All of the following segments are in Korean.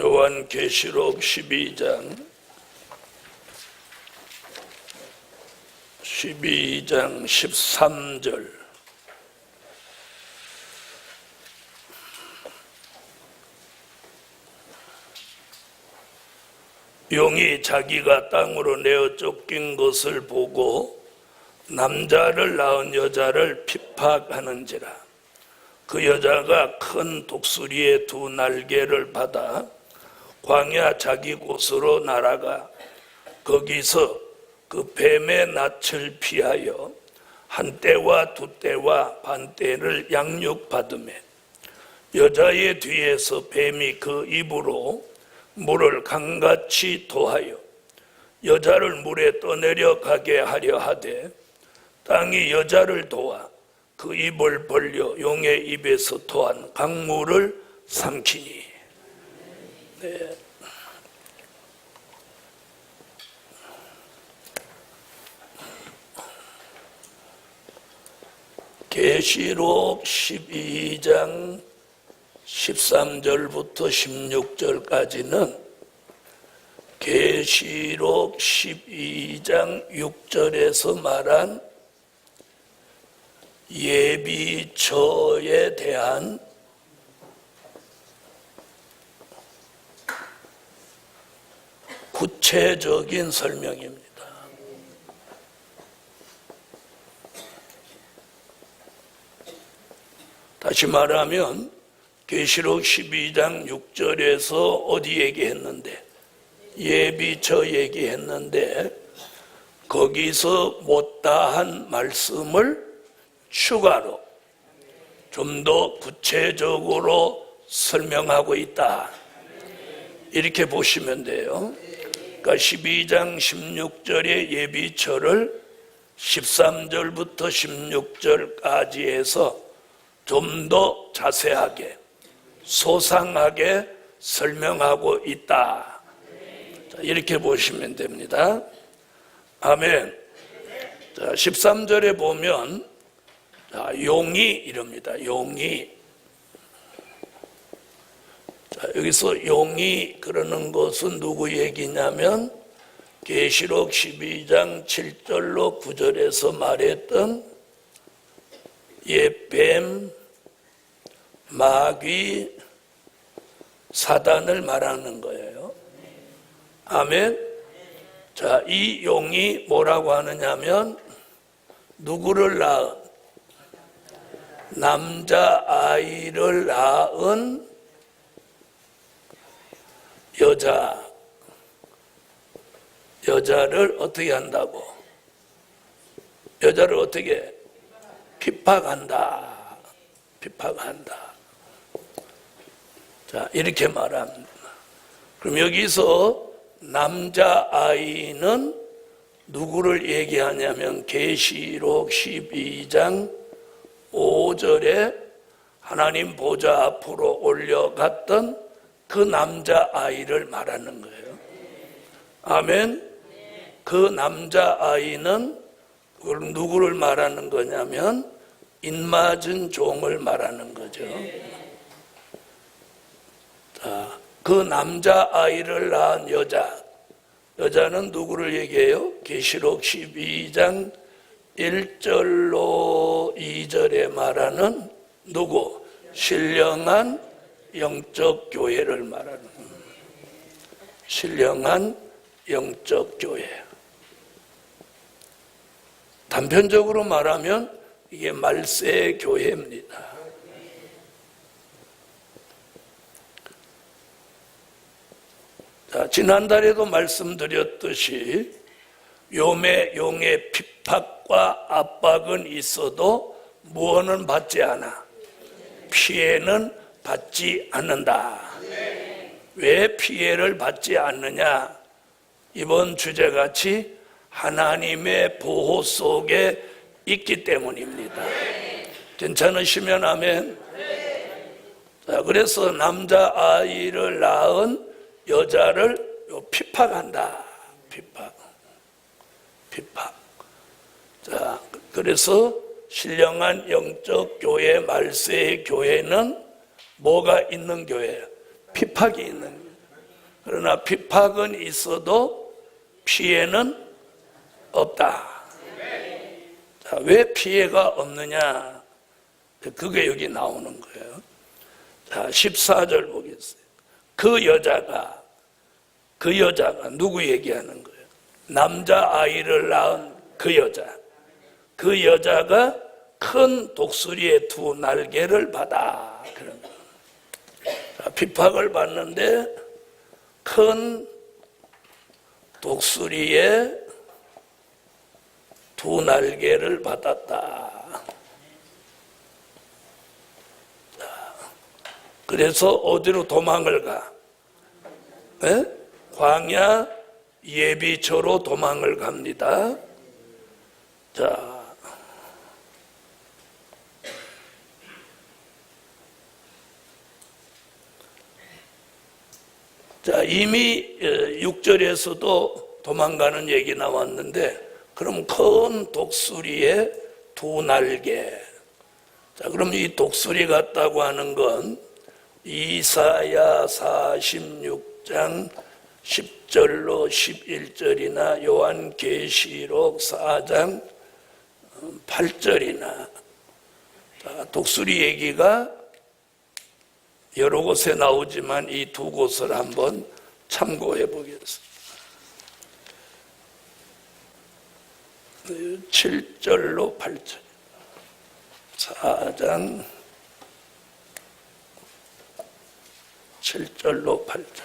요한계시록 12장 13절. 용이 자기가 땅으로 내어 쫓긴 것을 보고 남자를 낳은 여자를 핍박하는지라. 그 여자가 큰 독수리의 두 날개를 받아 광야 자기 곳으로 날아가 거기서 그 뱀의 낯을 피하여 한 때와 두 때와 반 때를 양육받으며 여자의 뒤에서 뱀이 그 입으로 물을 강같이 토하여 여자를 물에 떠내려 가게 하려 하되 땅이 여자를 도와 그 입을 벌려 용의 입에서 토한 강물을 삼키니. 네. 계시록 12장 13절부터 16절까지는 계시록 12장 6절에서 말한 예비처에 대한 구체적인 설명입니다. 다시 말하면 계시록 12장 6절에서 어디 얘기했는데? 예비처 얘기했는데 거기서 못다한 말씀을 추가로 좀 더 구체적으로 설명하고 있다. 이렇게 보시면 돼요. 그러니까 12장 16절의 예비처를 13절부터 16절까지 해서 좀 더 자세하게 소상하게 설명하고 있다. 자, 이렇게 보시면 됩니다. 아멘. 자, 13절에 보면 자, 용이 이럽니다. 용이. 자, 여기서 용이 그러는 것은 누구 얘기냐면 계시록 12장 7절로 9절에서 말했던 뱀, 마귀, 사단을 말하는 거예요. 아멘. 자, 이 용이 뭐라고 하느냐면 누구를 낳은? 남자아이를 낳은 여자를 어떻게 한다고? 여자를 어떻게? 핍박한다. 자, 이렇게 말합니다. 그럼 여기서 남자아이는 누구를 얘기하냐면 계시록 12장 5절에 하나님 보좌 앞으로 올려갔던 그 남자아이를 말하는 거예요. 아멘. 그 남자아이는 누구를 말하는 거냐면 인맞은 종을 말하는 거죠. 자, 그 남자아이를 낳은 여자는 누구를 얘기해요? 계시록 12장 1절로 2절에 말하는 누구? 신령한 영적 교회를 말하는 거예요. 신령한 영적 교회. 단편적으로 말하면 이게 말세 교회입니다. 자, 지난달에도 말씀드렸듯이 용의 핍박과 압박은 있어도 무언은 받지 않아. 피해는 받지 않는다. 왜 피해를 받지 않느냐? 이번 주제같이 하나님의 보호 속에 있기 때문입니다. 괜찮으시면 아멘. 자, 그래서 남자아이를 낳은 여자를 핍박한다. 핍박. 자, 그래서 신령한 영적 교회, 말세의 교회는 뭐가 있는 교회예요? 핍박이 있는 교회. 그러나 핍박은 있어도 피해는 없다. 자, 왜 피해가 없느냐? 그게 여기 나오는 거예요. 자, 14절 보겠어요. 그 여자가 누구 얘기하는 거예요? 남자아이를 낳은 그 여자가 큰 독수리의 두 날개를 받아. 그런 거예요. 자, 핍박을 받는데 큰 독수리의 두 날개를 받았다. 그래서 어디로 도망을 가? 네? 광야 예비초로 도망을 갑니다. 자, 이미 6절에서도 도망가는 얘기 나왔는데, 그럼 큰 독수리의 두 날개. 자, 그럼 이 독수리 같다고 하는 건 이사야 46장 10절로 11절이나 요한계시록 4장 8절이나 독수리 얘기가 여러 곳에 나오지만 이 두 곳을 한번 참고해 보겠습니다. 7절로 8절 4장 7절로 8절.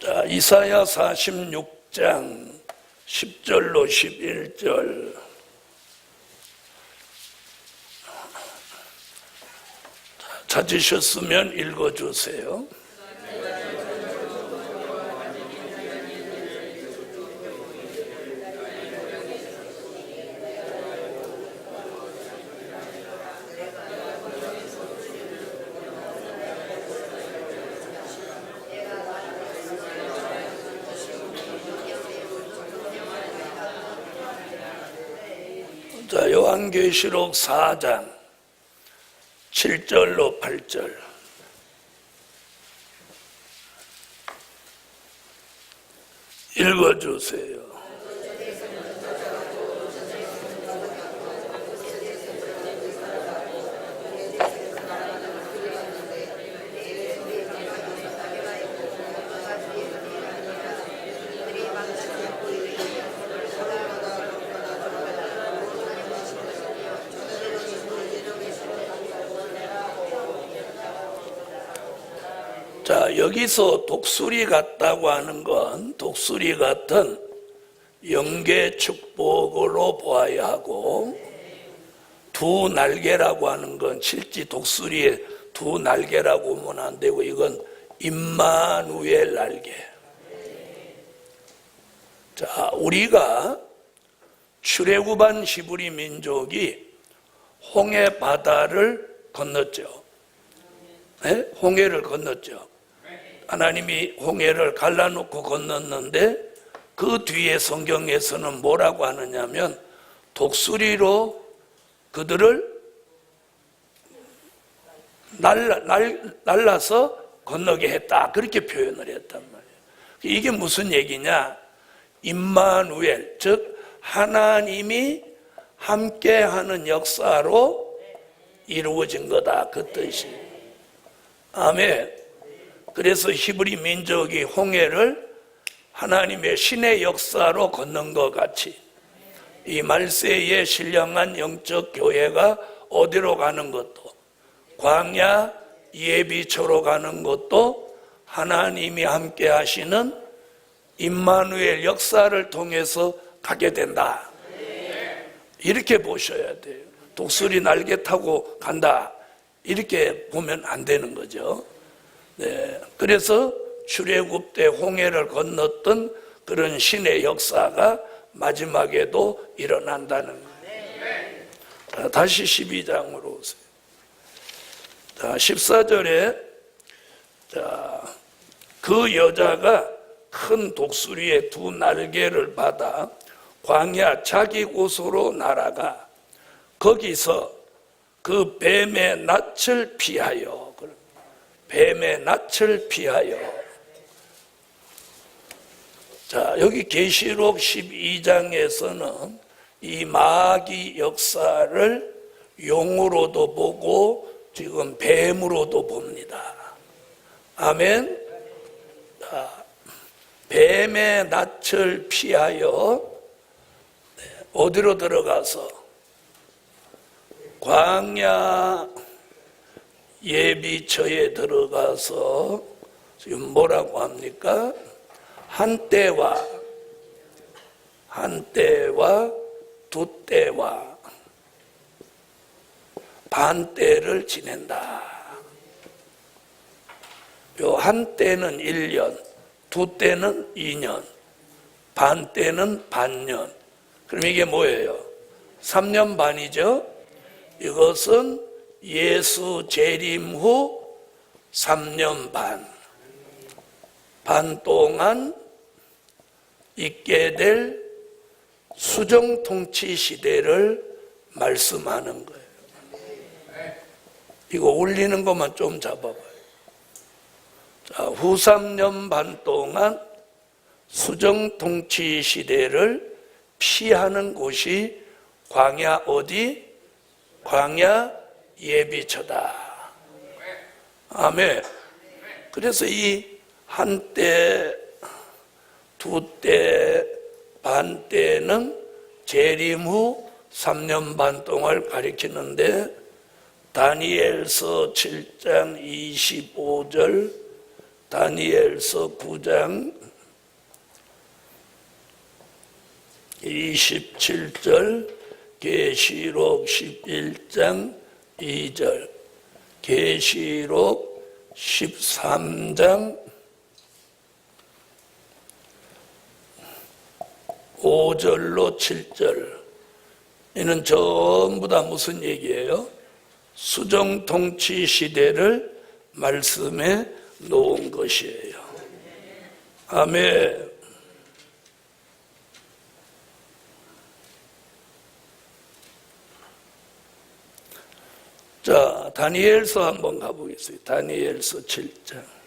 자, 이사야 46장 10절로 11절. 찾으셨으면 읽어주세요. 자, 요한계시록 4장 7절로 8절. 읽어주세요. 자, 여기서 독수리 같다고 하는 건 독수리 같은 영계 축복으로 보아야 하고, 두 날개라고 하는 건 실제 독수리의 두 날개라고 보면 안 되고, 이건 임마누엘 날개. 자, 우리가 출애굽한 히브리 민족이 홍해 바다를 건넜죠. 네? 홍해를 건넜죠. 하나님이 홍해를 갈라놓고 건넜는데, 그 뒤에 성경에서는 뭐라고 하느냐면 독수리로 그들을 날라서 건너게 했다, 그렇게 표현을 했단 말이에요. 이게 무슨 얘기냐? 임마누엘, 즉 하나님이 함께하는 역사로 이루어진 거다, 그 뜻이. 아멘. 그래서 히브리 민족이 홍해를 하나님의 신의 역사로 건넌 것 같이, 이 말세에 신령한 영적 교회가 어디로 가는 것도, 광야 예비초로 가는 것도 하나님이 함께 하시는 임마누엘 역사를 통해서 가게 된다. 이렇게 보셔야 돼요. 독수리 날개 타고 간다, 이렇게 보면 안 되는 거죠. 네, 그래서 출애굽 때 홍해를 건넜던 그런 신의 역사가 마지막에도 일어난다는 거예요. 자, 다시 12장으로 오세요. 자, 14절에 그 여자가 큰 독수리의 두 날개를 받아 광야 자기 곳으로 날아가 거기서 그 뱀의 낯을 피하여, 뱀의 낯을 피하여. 자, 여기 계시록 12장에서는 이 마귀 역사를 용으로도 보고 지금 뱀으로도 봅니다. 아멘. 자, 뱀의 낯을 피하여 어디로 들어가서 광야 예비처에 들어가서 지금 뭐라고 합니까? 한때와 두 때와 반때를 지낸다. 요 한때는 1년, 두 때는 2년, 반때는 반년. 그럼 이게 뭐예요? 3년 반이죠? 이것은 예수 재림 후 3년 반 동안 있게 될 수정 통치 시대를 말씀하는 거예요. 이거 올리는 것만 좀 잡아봐요. 자, 후 3년 반 동안 수정 통치 시대를 피하는 곳이 광야 어디? 광야 예비처다. 아멘. 그래서 이 한때, 두 때, 반 때는 재림 후 3년 반 동안을 가리키는데 다니엘서 7장 25절, 다니엘서 9장 27절, 계시록 11장 2절, 계시록 13장 5절로 7절. 이는 전부 다 무슨 얘기예요? 수정통치 시대를 말씀해 놓은 것이에요. 아멘. 자, 다니엘서 한번 가보겠습니다. 다니엘서 7장.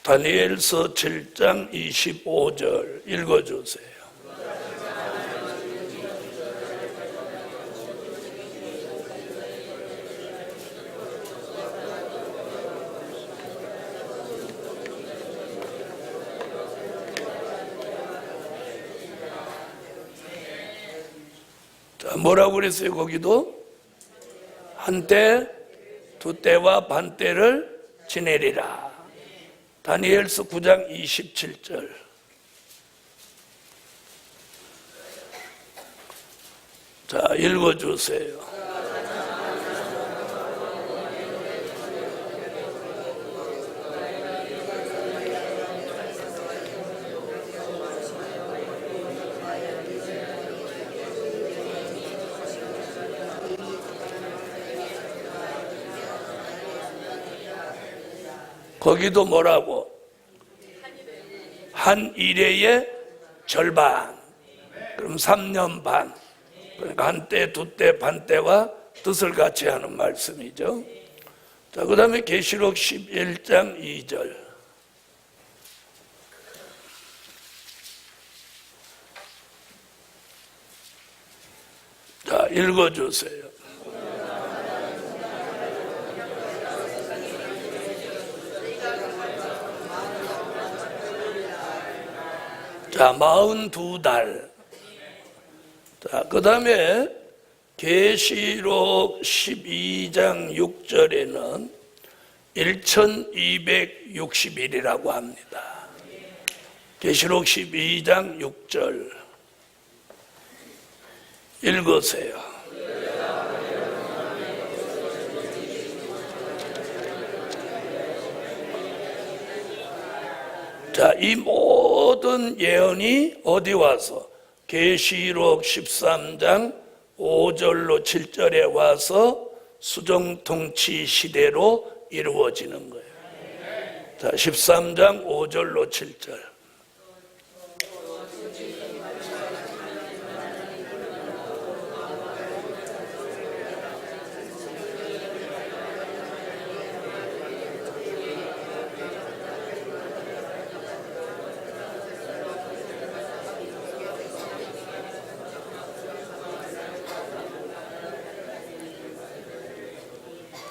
다니엘서 7장 25절 읽어주세요. 자, 뭐라고 그랬어요? 거기도 한때, 두 때와 반때를 지내리라. 다니엘서 9장 27절. 자, 읽어주세요. 거기도 뭐라고? 한 일회의 절반. 그럼 3년 반. 그러니까 한때, 두때, 반때와 뜻을 같이 하는 말씀이죠. 자, 그 다음에 계시록 11장 2절. 자, 읽어주세요. 자, 42달. 자, 그 다음에 계시록 12장 6절에는 1260일이라고 합니다. 계시록 12장 6절 읽으세요. 자, 이 모든 예언이 어디 와서? 계시록 13장 5절로 7절에 와서 수정통치 시대로 이루어지는 거예요. 자, 13장 5절로 7절.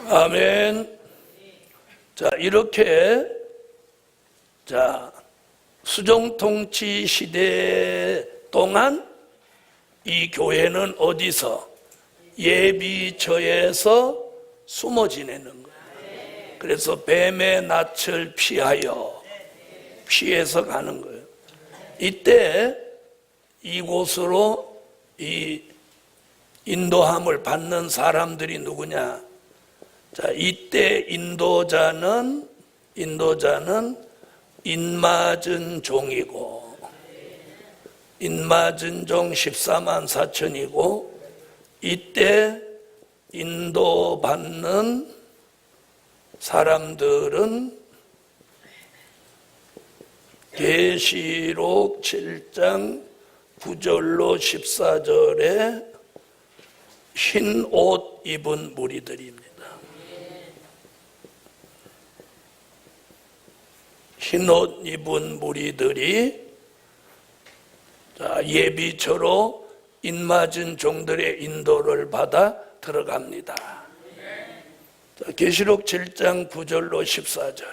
아멘. 자, 이렇게 수종통치 시대 동안 이 교회는 어디서? 예비처에서 숨어 지내는 거예요. 그래서 뱀의 낯을 피해서 가는 거예요. 이때 이곳으로 이 인도함을 받는 사람들이 누구냐? 자, 이때 인도자는 인맞은 종이고, 인맞은 종 14만 4천이고, 이때 인도받는 사람들은 계시록 7장 9절로 14절에 흰 옷 입은 무리들입니다. 흰옷 입은 무리들이 예비처로 인맞은 종들의 인도를 받아 들어갑니다. 계시록 7장 9절로 14절.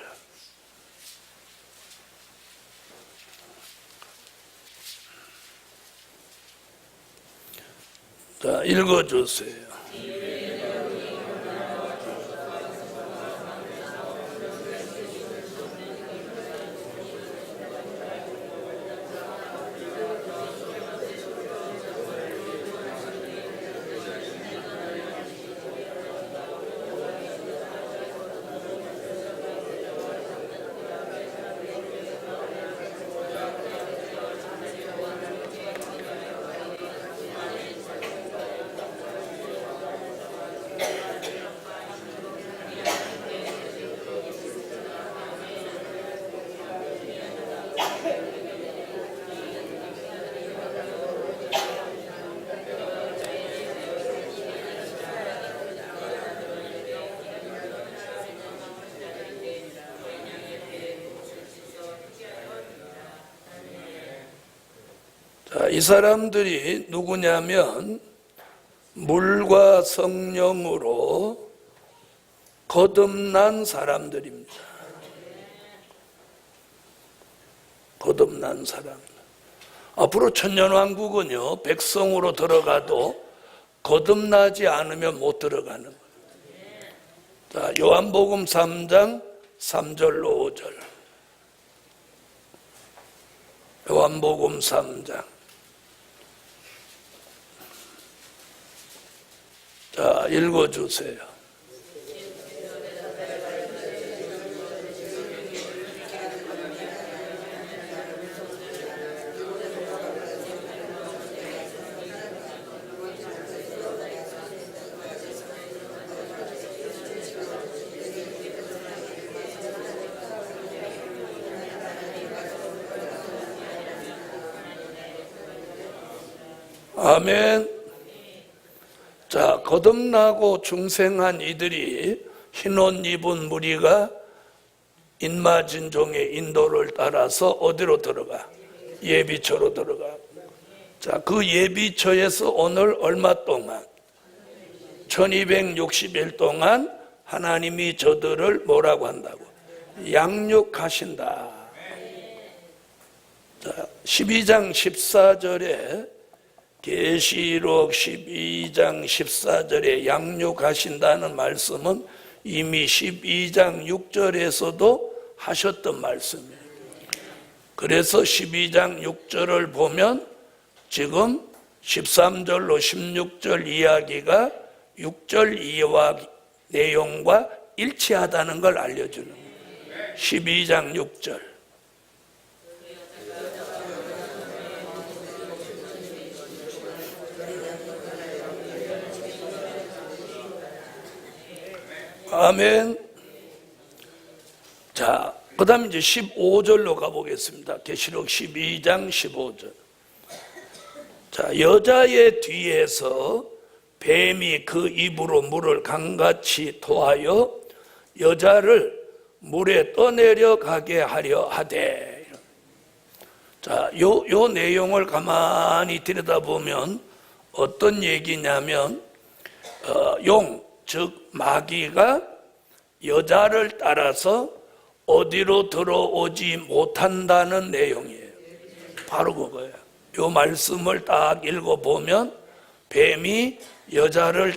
자, 읽어주세요. 자, 이 사람들이 누구냐면 물과 성령으로 거듭난 사람들입니다. 거듭난 사람. 앞으로 천년왕국은요, 백성으로 들어가도 거듭나지 않으면 못 들어가는 거예요. 자, 요한복음 3장 3절로 5절. 요한복음 3장. 자, 읽어주세요. 아멘. 자, 거듭나고 중생한 이들이 흰옷 입은 무리가 인맞은 종의 인도를 따라서 어디로 들어가? 예비처로 들어가. 자, 그 예비처에서 오늘 얼마 동안? 1260일 동안 하나님이 저들을 뭐라고 한다고? 양육하신다. 자, 12장 14절에 계시록 12장 14절에 양육하신다는 말씀은 이미 12장 6절에서도 하셨던 말씀이에요. 그래서 12장 6절을 보면 지금 13절로 16절 이야기가 6절 이와 내용과 일치하다는 걸 알려주는 거예요. 12장 6절. 아멘. 자, 그 다음에 이제 15절로 가보겠습니다. 계시록 12장 15절. 자, 여자의 뒤에서 뱀이 그 입으로 물을 강같이 토하여 여자를 물에 떠내려 가게 하려 하되. 자, 요 내용을 가만히 들여다보면 어떤 얘기냐면, 용, 즉 마귀가 여자를 따라서 어디로 들어오지 못한다는 내용이에요. 바로 그거예요. 요 말씀을 딱 읽어보면 뱀이 여자를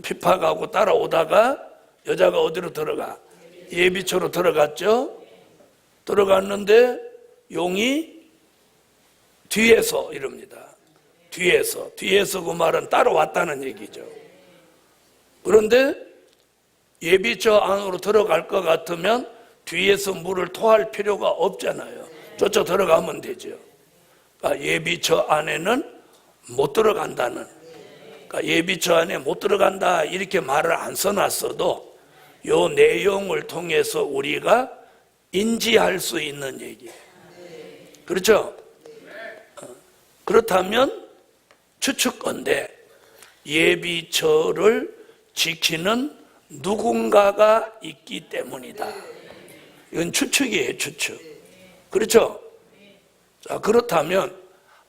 핍박하고 따라오다가 여자가 어디로 들어가? 예비초로 들어갔죠. 들어갔는데 용이 뒤에서 이럽니다. 뒤에서 그 말은 따라왔다는 얘기죠. 그런데 예비초 안으로 들어갈 것 같으면 뒤에서 물을 토할 필요가 없잖아요. 쫓아 들어가면 되죠. 그러니까 예비처 안에는 못 들어간다는, 그러니까 예비처 안에 못 들어간다 이렇게 말을 안 써놨어도 이 내용을 통해서 우리가 인지할 수 있는 얘기예요. 그렇죠? 그렇다면 추측건데 예비처를 지키는 누군가가 있기 때문이다. 이건 추측이에요, 추측. 그렇죠? 자, 그렇다면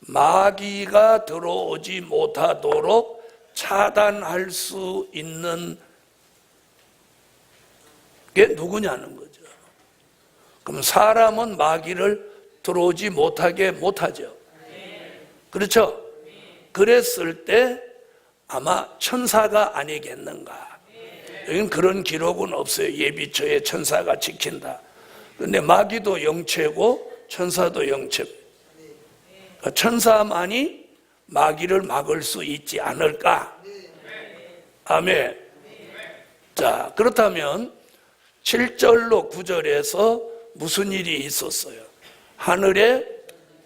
마귀가 들어오지 못하도록 차단할 수 있는 게 누구냐는 거죠. 그럼 사람은 마귀를 들어오지 못하게 못하죠. 그렇죠? 그랬을 때 아마 천사가 아니겠는가. 여기는 그런 기록은 없어요. 예비처에 천사가 지킨다. 그런데 마귀도 영체고 천사도 영체. 그러니까 천사만이 마귀를 막을 수 있지 않을까? 아멘. 자, 그렇다면 7절로 9절에서 무슨 일이 있었어요? 하늘에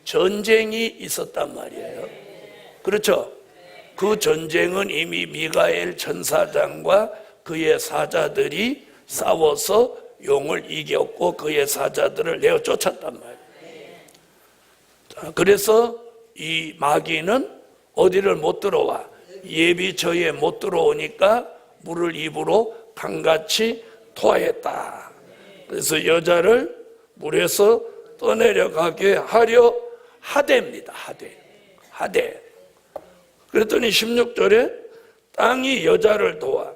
전쟁이 있었단 말이에요. 그렇죠? 그 전쟁은 이미 미가엘 천사장과 그의 사자들이 싸워서 용을 이겼고 그의 사자들을 내어 쫓았단 말이에요. 자, 그래서 이 마귀는 어디를 못 들어와? 예비처에 못 들어오니까 물을 입으로 강같이 토하였다. 그래서 여자를 물에서 떠내려가게 하려 하대입니다. 하대. 그랬더니 16절에 땅이 여자를 도와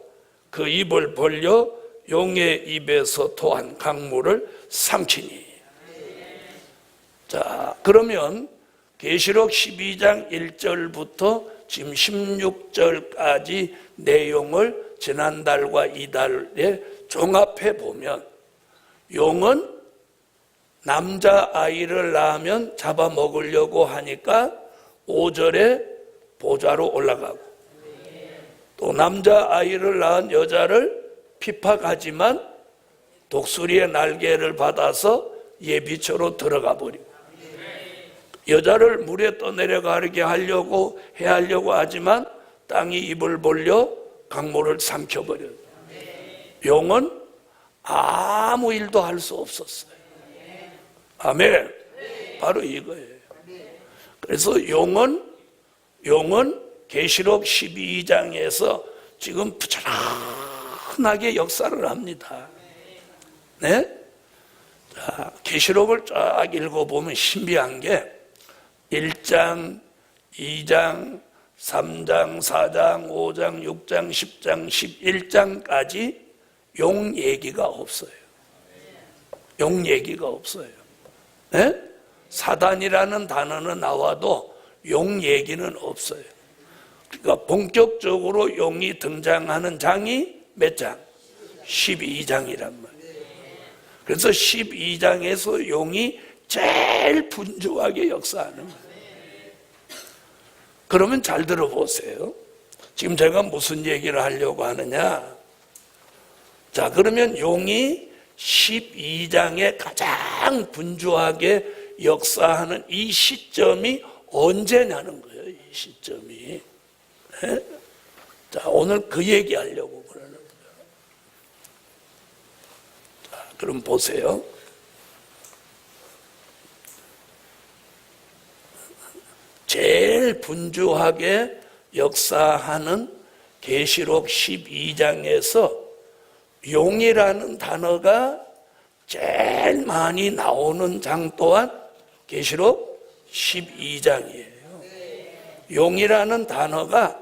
그 입을 벌려 용의 입에서 토한 강물을 삼키니. 자, 그러면 계시록 12장 1절부터 지금 16절까지 내용을 지난달과 이달에 종합해 보면 용은 남자아이를 낳으면 잡아먹으려고 하니까 5절에 보좌로 올라가고, 또 남자아이를 낳은 여자를 핍박하지만 독수리의 날개를 받아서 예비처로 들어가 버리고, 여자를 물에 떠내려가게 하려고 하지만 땅이 입을 벌려 강물을 삼켜버려요. 용은 아무 일도 할 수 없었어요. 아멘. 바로 이거예요. 그래서 용은 계시록 12장에서 지금 부지런하게 역사를 합니다. 네? 자, 계시록을 쫙 읽어보면 신비한 게 1장, 2장, 3장, 4장, 5장, 6장, 10장, 11장까지 용 얘기가 없어요. 용 얘기가 없어요. 네? 사단이라는 단어는 나와도 용 얘기는 없어요. 그러니까 본격적으로 용이 등장하는 장이 몇 장? 12장이란 말이에요. 그래서 12장에서 용이 제일 분주하게 역사하는 거예요. 그러면 잘 들어보세요. 지금 제가 무슨 얘기를 하려고 하느냐? 자, 그러면 용이 12장에 가장 분주하게 역사하는 이 시점이 언제냐는 거예요. 이 시점이. 네? 자, 오늘 그 얘기 하려고 그러는 거예요. 자, 그럼 보세요. 제일 분주하게 역사하는 계시록 12장에서 용이라는 단어가 제일 많이 나오는 장 또한 계시록 12장이에요. 용이라는 단어가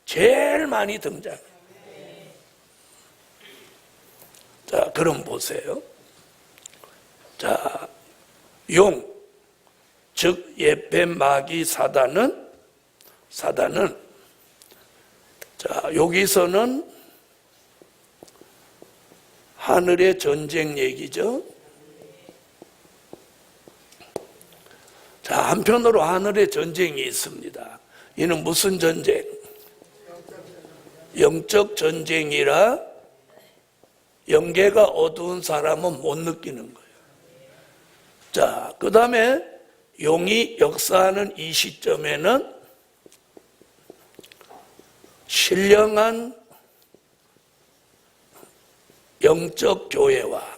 제일 많이 등장해요. 자, 그럼 보세요. 자, 용, 즉 옛뱀 마귀 사단은 자, 여기서는 하늘의 전쟁 얘기죠. 자, 한편으로 하늘의 전쟁이 있습니다. 이는 무슨 전쟁? 영적 전쟁이라 영계가 어두운 사람은 못 느끼는 거예요. 자, 그 다음에 용이 역사하는 이 시점에는 신령한 영적 교회와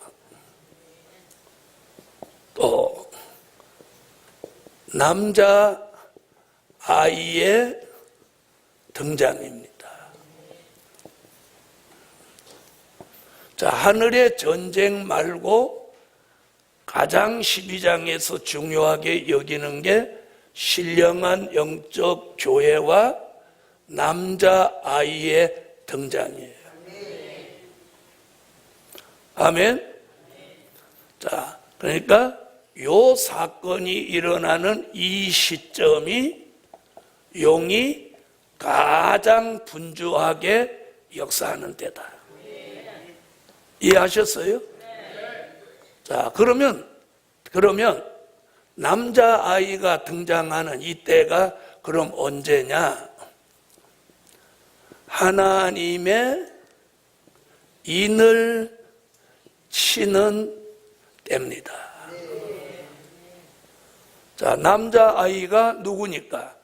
또 남자 아이의 등장입니다. 자, 하늘의 전쟁 말고 가장 12장에서 중요하게 여기는 게 신령한 영적 교회와 남자 아이의 등장이에요. 아멘. 자, 그러니까 요 사건이 일어나는 이 시점이 용이 가장 분주하게 역사하는 때다. 이해하셨어요? 자, 그러면 남자 아이가 등장하는 이때가 그럼 언제냐? 하나님의 인을 치는 때입니다. 자, 남자 아이가 누구니까?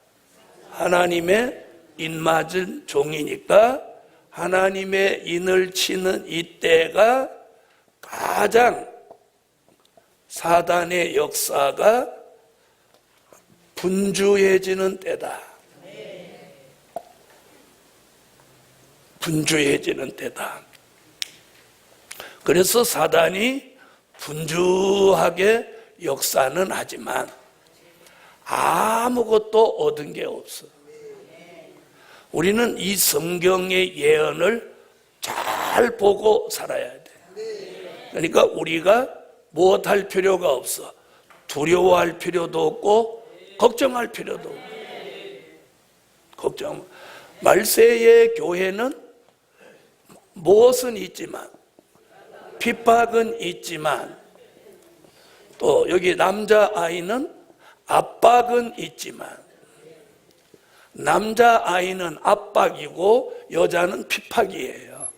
하나님의 인맞은 종이니까 하나님의 인을 치는 이때가 가장 사단의 역사가 분주해지는 때다. 분주해지는 때다. 그래서 사단이 분주하게 역사는 하지만 아무것도 얻은 게 없어. 우리는 이 성경의 예언을 잘 보고 살아야 돼. 그러니까 우리가 무엇할 필요가 없어. 두려워할 필요도 없고 걱정할 필요도 없고. 걱정. 말세의 교회는 무엇은 있지만 핍박은 있지만 또 여기 남자아이는 압박은 있지만 남자아이는 압박이고 여자는 핍박이에요.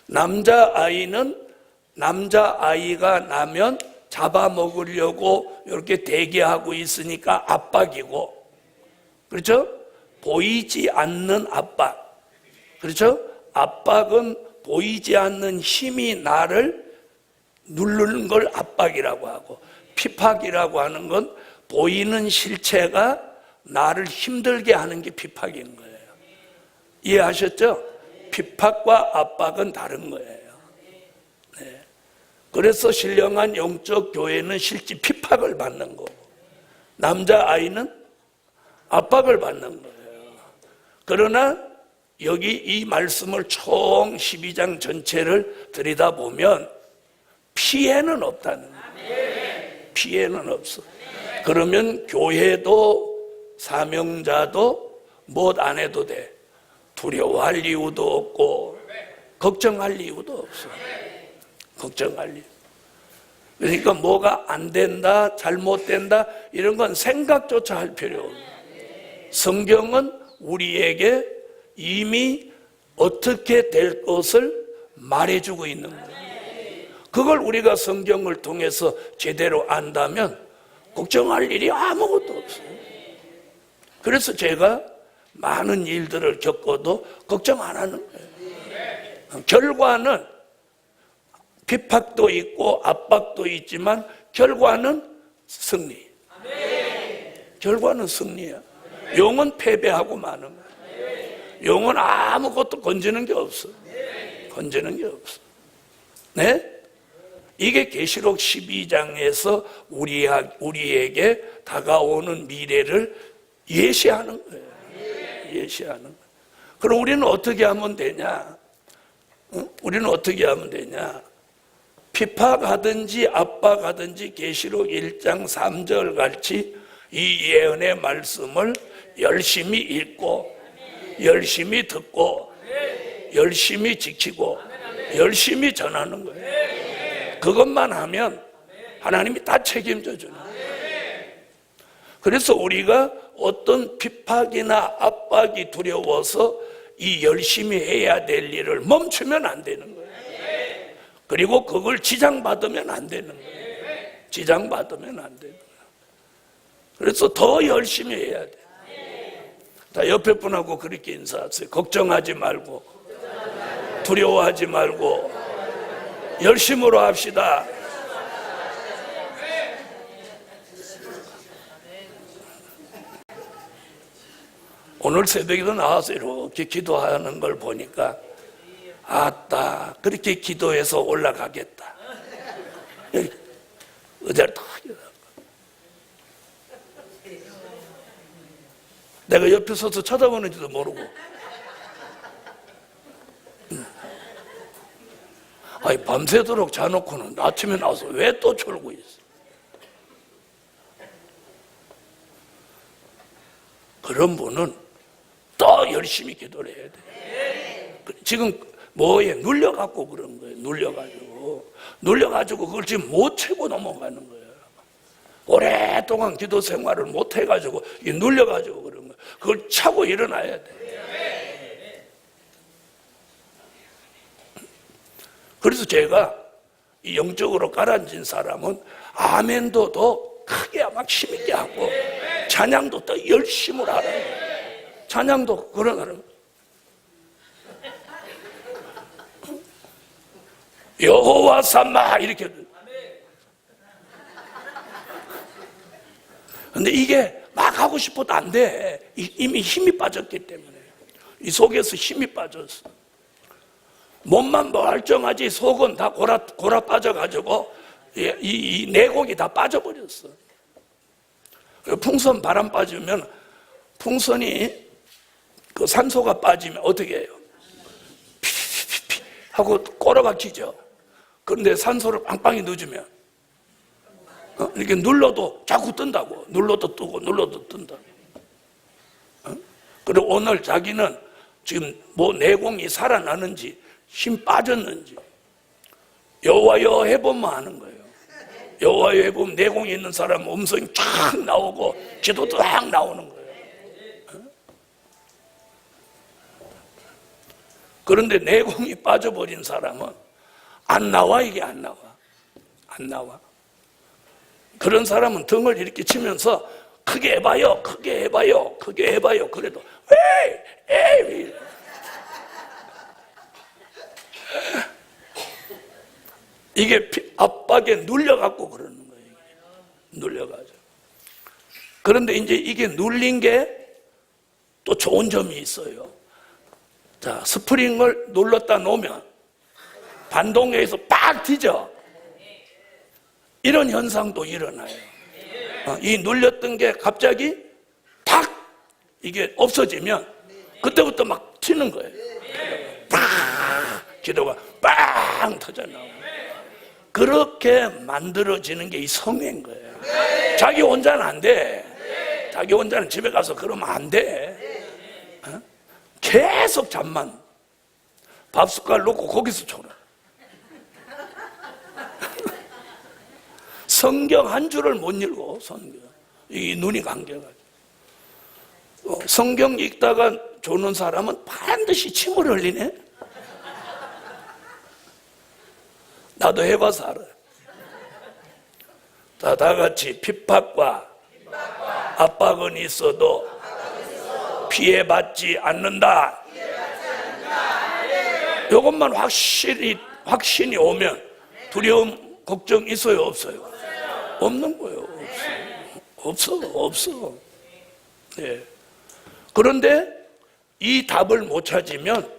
남자아이는 남자아이가 나면 잡아먹으려고 이렇게 대기하고 있으니까 압박이고, 그렇죠? 보이지 않는 압박. 그렇죠? 압박은 보이지 않는 힘이 나를 누르는 걸 압박이라고 하고, 핍박이라고 하는 건 보이는 실체가 나를 힘들게 하는 게 핍박인 거예요. 이해하셨죠? 핍박과 압박은 다른 거예요. 네. 그래서 신령한 영적 교회는 실제 핍박을 받는 거고, 남자아이는 압박을 받는 거예요. 그러나 여기 이 말씀을 총 12장 전체를 들여다보면 피해는 없다는 거예요. 피해는 없어. 그러면 교회도 사명자도 못 안 해도 돼. 두려워할 이유도 없고 걱정할 이유도 없어. 걱정할 이유. 그러니까 뭐가 안 된다, 잘못된다 이런 건 생각조차 할 필요 없어. 성경은 우리에게 이미 어떻게 될 것을 말해주고 있는 거예요. 그걸 우리가 성경을 통해서 제대로 안다면 걱정할 일이 아무것도 없어요. 그래서 제가 많은 일들을 겪어도 걱정 안 하는 거예요. 결과는 핍박도 있고 압박도 있지만 결과는 승리. 결과는 승리야. 영은 패배하고 마는 거예요. 영은 아무것도 건지는 게 없어. 건지는 게 없어. 네? 이게 계시록 12장에서 우리에게 다가오는 미래를 예시하는 거예요. 예시하는 거예요. 그럼 우리는 어떻게 하면 되냐? 우리는 어떻게 하면 되냐? 핍박하든지 압박하든지 계시록 1장 3절 같이 이 예언의 말씀을 열심히 읽고 열심히 듣고 열심히 지키고 열심히 전하는 거예요. 그것만 하면 하나님이 다 책임져 주는 거예요. 그래서 우리가 어떤 핍박이나 압박이 두려워서 이 열심히 해야 될 일을 멈추면 안 되는 거예요. 그리고 그걸 지장받으면 안 되는 거예요. 지장받으면 안 되는 거예요. 그래서 더 열심히 해야 돼요. 자, 옆에 분하고 그렇게 인사하세요. 걱정하지 말고 두려워하지 말고 열심으로 합시다. 오늘 새벽에도 나와서 이렇게 기도하는 걸 보니까 아따 그렇게 기도해서 올라가겠다. 의자를 탁 내가 옆에 서서 쳐다보는지도 모르고 아니 밤새도록 자놓고는 아침에 나와서 왜 또 졸고 있어? 그런 분은 더 열심히 기도를 해야 돼. 지금 뭐에 눌려갖고 그런 거예요. 눌려가지고 그걸 지금 못 채고 넘어가는 거예요. 오랫동안 기도 생활을 못 해가지고 눌려가지고 그런 거예요. 그걸 차고 일어나야 돼. 그래서 제가 이 영적으로 가라앉은 사람은 아멘도 더 크게 막 힘있게 하고 찬양도 더 열심히 하라는 거예요. 찬양도 그러는 여호와 삼마 이렇게. 근데 이게 막 하고 싶어도 안 돼. 이미 힘이 빠졌기 때문에. 이 속에서 힘이 빠졌어. 몸만 멀쩡하지 속은 다 골아 빠져가지고 이 내공이 다 빠져버렸어. 풍선 바람 빠지면 풍선이 그 산소가 빠지면 어떻게 해요? 피피피피 하고 꼬라박히죠. 그런데 산소를 빵빵히 넣어주면 이렇게 눌러도 자꾸 뜬다고. 눌러도 뜨고 눌러도 뜬다. 그리고 오늘 자기는 지금 뭐 내공이 살아나는지 힘 빠졌는지 여호와여 해보면 하는 거예요. 여호와여 해보면 내공이 있는 사람은 음성이 쫙 나오고 기도도 쫙 나오는 거예요. 그런데 내공이 빠져버린 사람은 안 나와. 이게 안 나와. 그런 사람은 등을 이렇게 치면서 크게 해봐요. 그래도 에이 이게 압박에 눌려갖고 그러는 거예요. 눌려가지고. 그런데 이제 이게 눌린 게 또 좋은 점이 있어요. 자, 스프링을 눌렀다 놓으면 반동에서 빡 뒤져. 이런 현상도 일어나요. 이 눌렸던 게 갑자기 탁 이게 없어지면 그때부터 막 튀는 거예요. 팍 기도가 빵 터져 나오고. 그렇게 만들어지는 게 이 성회인 거예요. 자기 혼자는 안 돼. 자기 혼자는 집에 가서 그러면 안 돼. 계속 잠만 밥 숟갈 놓고 거기서 졸아. 성경 한 줄을 못 읽어. 성경 이 눈이 감겨가지고. 성경 읽다가 조는 사람은 반드시 침을 흘리네. 나도 해봐서 알아. 자, 다 같이 핍박과 압박은 있어도 피해받지 않는다. 이것만 확신이 오면 두려움, 걱정 있어요, 없어요? 없는 거예요. 없어. 네. 그런데 이 답을 못 찾으면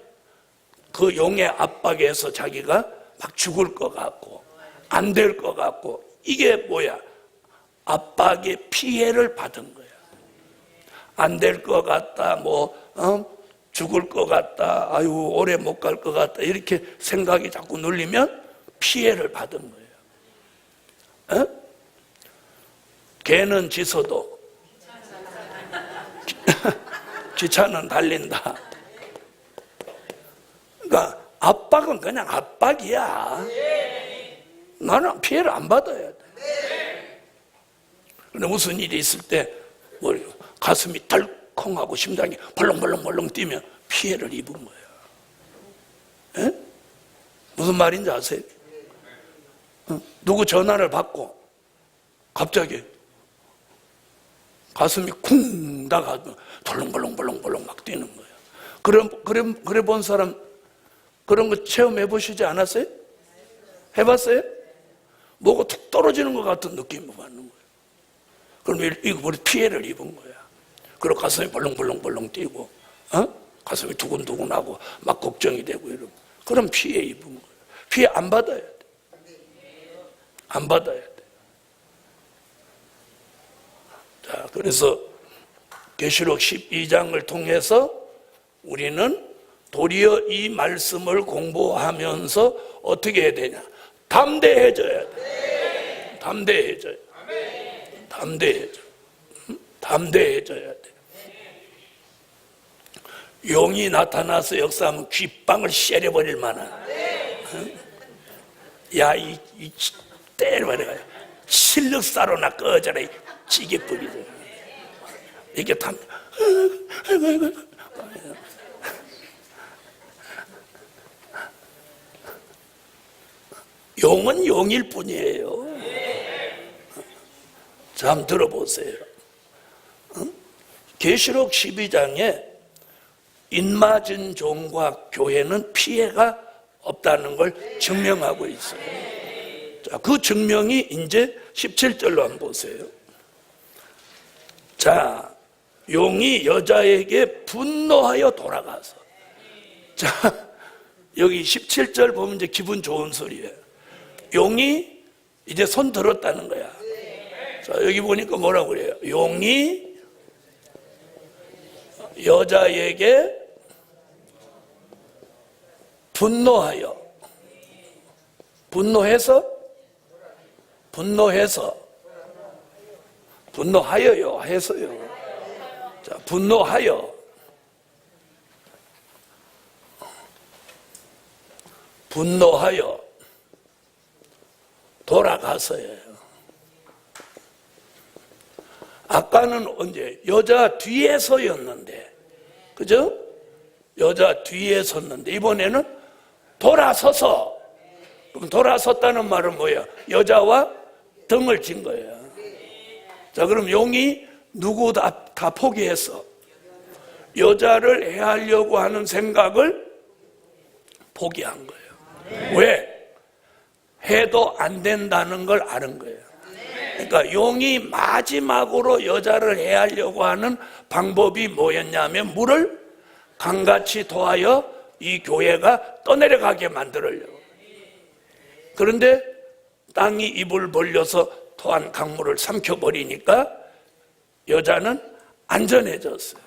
그 용의 압박에서 자기가 막 죽을 것 같고 안 될 것 같고, 이게 뭐야? 압박의 피해를 받은 거야. 안 될 것 같다, 죽을 것 같다, 아유 오래 못 갈 것 같다, 이렇게 생각이 자꾸 눌리면 피해를 받은 거예요. 개는 짖어도 기차는 달린다. 그러니까 압박은 그냥 압박이야. 나는 피해를 안 받아야 돼. 근데 무슨 일이 있을 때 가슴이 덜컹하고 심장이 벌렁벌렁 뛰면 피해를 입은 거야. 무슨 말인지 아세요? 누구 전화를 받고 갑자기 가슴이 쿵 나가면 벌렁벌렁 막 뛰는 거야. 그래 본 사람 그런 거 체험해 보시지 않았어요? 해봤어요? 뭐가 툭 떨어지는 것 같은 느낌을 받는 거예요. 그럼 이거 우리 피해를 입은 거야. 그리고 가슴이 벌렁벌렁 뛰고, 가슴이 두근두근하고 막 걱정이 되고 이러면, 그럼 피해 입은 거예요. 피해 안 받아야 돼. 안 받아야 돼. 자, 그래서 계시록 12장을 통해서 우리는 도리어 이 말씀을 공부하면서 어떻게 해야 되냐? 담대해져야 돼. 담대해져야 돼. 담대해져야 돼. 용이 나타나서 역사하면 귓방을 쉐려버릴 만한, 야, 이 때려버려요. 실력사로나 꺼져라, 이 찌개뿌리들. 이게 용은 용일 뿐이에요. 자, 한번 들어보세요. 계시록 12장에 인맞은 종과 교회는 피해가 없다는 걸 증명하고 있어요. 자, 그 증명이 이제 17절로 한번 보세요. 자, 용이 여자에게 분노하여 돌아가서. 자, 여기 17절 보면 이제 기분 좋은 소리예요. 용이 이제 손 들었다는 거야. 자, 여기 보니까 뭐라고 그래요? 용이 여자에게 분노해서요. 해서요. 자, 분노하여 돌아가서요. 아까는 언제? 여자 뒤에 서였는데, 그죠? 여자 뒤에 섰는데 이번에는 돌아서서. 그럼 돌아섰다는 말은 뭐야? 여자와 등을 진 거예요. 자, 그럼 용이 누구 다 포기했어. 여자를 해하려고 하는 생각을 포기한 거예요. 왜? 해도 안 된다는 걸 아는 거예요. 그러니까 용이 마지막으로 여자를 해하려고 하는 방법이 뭐였냐면 물을 강같이 토하여 이 교회가 떠내려가게 만들려고. 그런데 땅이 입을 벌려서 토한 강물을 삼켜버리니까 여자는 안전해졌어요.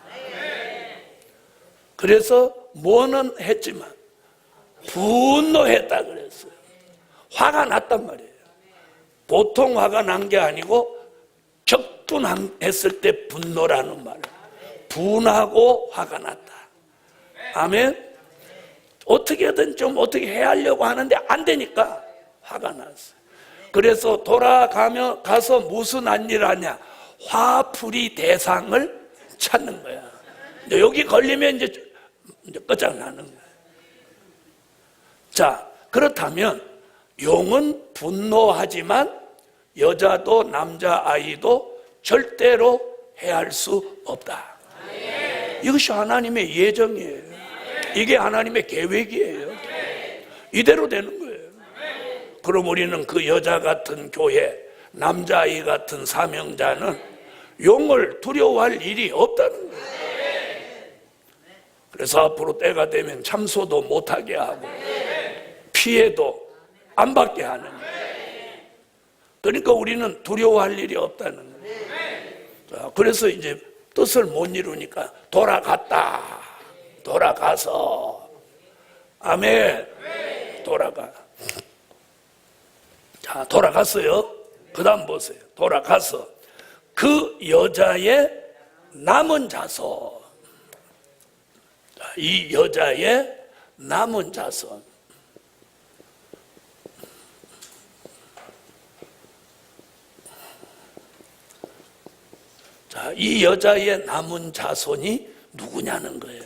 그래서 뭐는 했지만 분노했다 그랬어요. 화가 났단 말이에요. 보통 화가 난 게 아니고 격분했을 때 분노라는 말. 분하고 화가 났다. 아멘. 어떻게든 좀 어떻게 해야 하려고 하는데 안 되니까 화가 났어요. 그래서 가서 무슨 한 일 하냐? 화풀이 대상을 찾는 거야. 여기 걸리면 이제 끝장나는 거야. 자, 그렇다면 용은 분노하지만 여자도 남자아이도 절대로 해할 수 없다. 이것이 하나님의 예정이에요. 이게 하나님의 계획이에요. 이대로 되는 거예요. 그럼 우리는 그 여자 같은 교회, 남자아이 같은 사명자는 용을 두려워할 일이 없다는 거예요. 그래서 앞으로 때가 되면 참소도 못하게 하고 피해도 안 받게 하는 거예요. 그러니까 우리는 두려워할 일이 없다는 거예요. 자, 그래서 이제 뜻을 못 이루니까 돌아가서 아멘. 돌아가. 자, 돌아갔어요. 그 다음 보세요. 돌아가서 그 여자의 남은 자손. 자, 이 여자의 남은 자손. 자, 이 여자의 남은 자손이 누구냐는 거예요.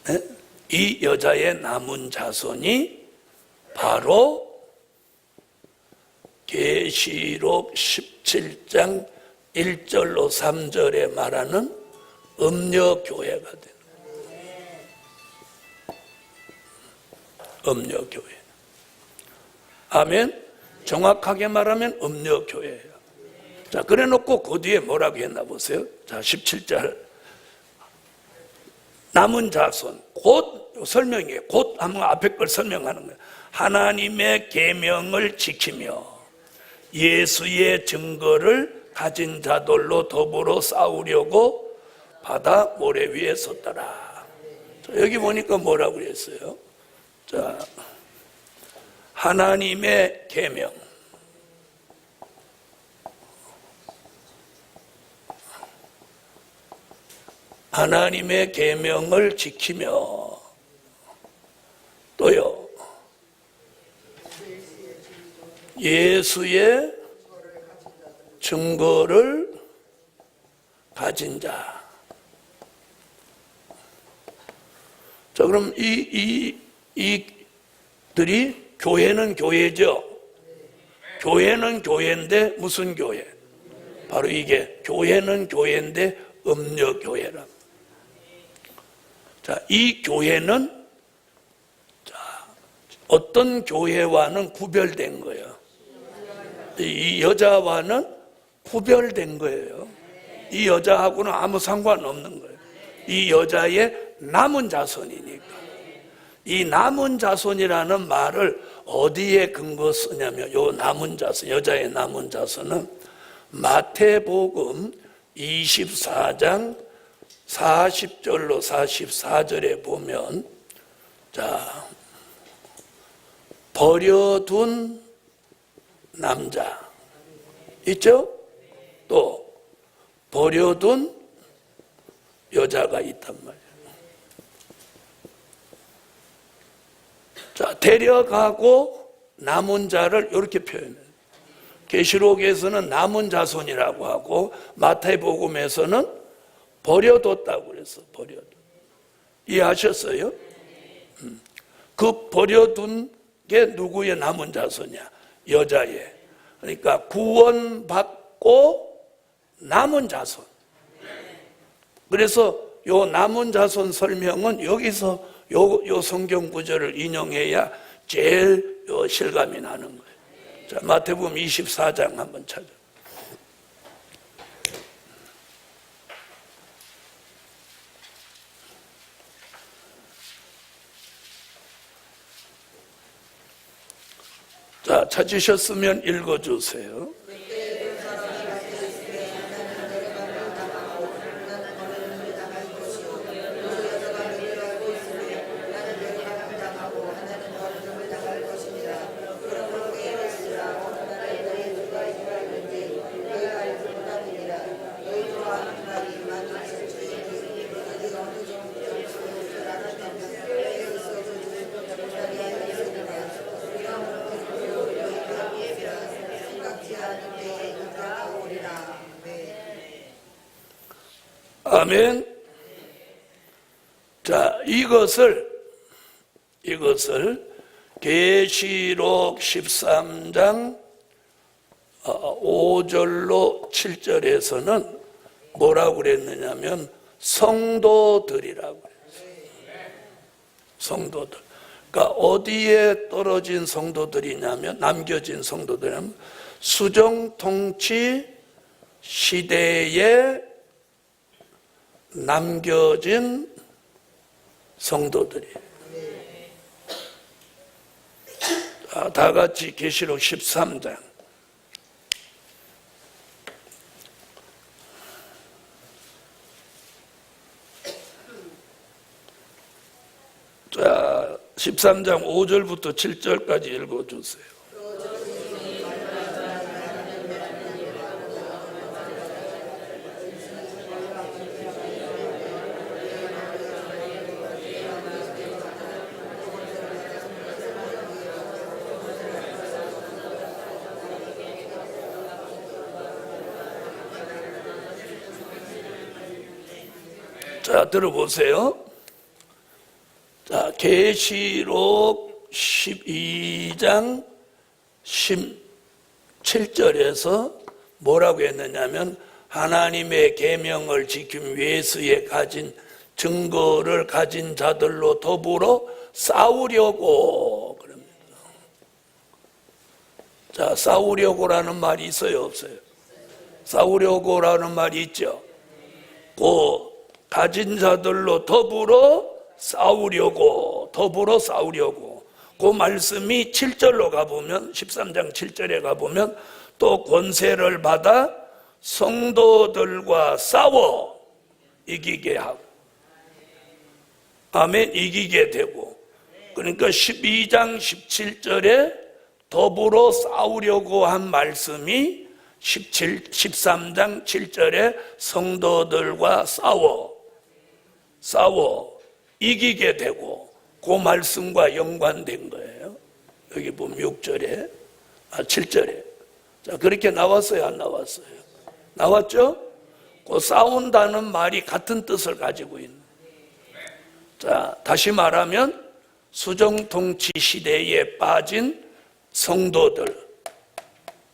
네? 이 여자의 남은 자손이 바로 계시록 17장 1절로 3절에 말하는 음녀교회가 되는 거예요. 음녀교회. 아멘. 정확하게 말하면 음녀교회예요. 자, 그래 놓고 그 뒤에 뭐라고 했나 보세요. 자, 17절. 남은 자손, 곧 설명이에요. 곧 한번 앞에 걸 설명하는 거예요. 하나님의 계명을 지키며 예수의 증거를 가진 자들로 더불어 싸우려고 바다 모래 위에 섰더라. 자, 여기 보니까 뭐라고 그랬어요? 자, 하나님의 계명. 하나님의 계명을 지키며 또요 예수의 증거를 가진 자. 자, 그럼 이들이 교회는 교회죠. 교회는 교회인데 무슨 교회? 바로 이게 교회는 교회인데 음녀교회라. 자, 이 교회는 어떤 교회와는 구별된 거예요. 이 여자와는 구별된 거예요. 이 여자하고는 아무 상관없는 거예요. 이 여자의 남은 자손이니까. 이 남은 자손이라는 말을 어디에 근거 쓰냐면 요 남은 자손, 여자의 남은 자손은 마태복음 24장 40절로 44절에 보면 자, 버려둔 남자 있죠? 또 버려둔 여자가 있단 말이에요. 자, 데려가고 남은 자를 이렇게 표현해요. 계시록에서는 남은 자손이라고 하고 마태복음에서는 버려뒀다고 그랬어. 버려둬. 이해하셨어요? 그 버려둔 게 누구의 남은 자손이야? 여자의. 그러니까 구원받고 남은 자손. 그래서 요 남은 자손 설명은 여기서 요 성경 구절을 인용해야 제일 실감이 나는 거예요. 자, 마태복음 24장 한번 찾아. 자, 찾으셨으면 읽어주세요. 아멘. 자, 이것을 계시록 13장 5절로 7절에서는 뭐라고 그랬느냐면 성도들이라고 그랬어요. 성도들. 그러니까 어디에 떨어진 성도들이냐면, 남겨진 성도들이냐면 수정통치 시대에 남겨진 성도들이. 자, 다 같이 계시록 13장. 자, 13장 5절부터 7절까지 읽어주세요. 자, 들어보세요. 자, 계시록 12장 17절에서 뭐라고 했느냐면 하나님의 계명을 지킴 위해서에 가진 증거를 가진 자들로 더불어 싸우려고 그럽니다. 자, 싸우려고라는 말이 있어요, 없어요? 싸우려고라는 말이 있죠. 그 가진 자들로 더불어 싸우려고, 그 말씀이 7절로 가보면, 13장 7절에 가보면 또 권세를 받아 성도들과 싸워 이기게 하고, 아멘, 이기게 되고. 그러니까 12장 17절에 더불어 싸우려고 한 말씀이 13장 7절에 성도들과 싸워 이기게 되고, 그 말씀과 연관된 거예요. 여기 보면 6절에, 7절에. 자, 그렇게 나왔어요, 안 나왔어요? 나왔죠? 그 싸운다는 말이 같은 뜻을 가지고 있는. 자, 다시 말하면 수정통치 시대에 빠진 성도들,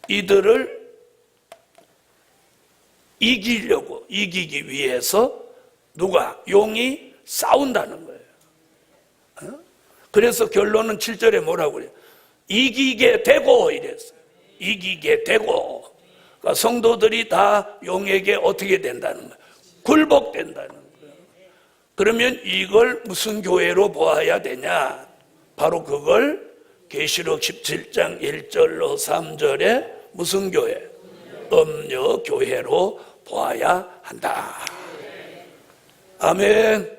이들을 이기기 위해서 누가? 용이 싸운다는 거예요. 그래서 결론은 7절에 뭐라고 그래요? 이기게 되고 이랬어요. 이기게 되고. 그러니까 성도들이 다 용에게 어떻게 된다는 거예요? 굴복된다는 거예요. 그러면 이걸 무슨 교회로 보아야 되냐? 바로 그걸 계시록 17장 1절로 3절에 무슨 교회? 음녀 교회로 보아야 한다. 아멘.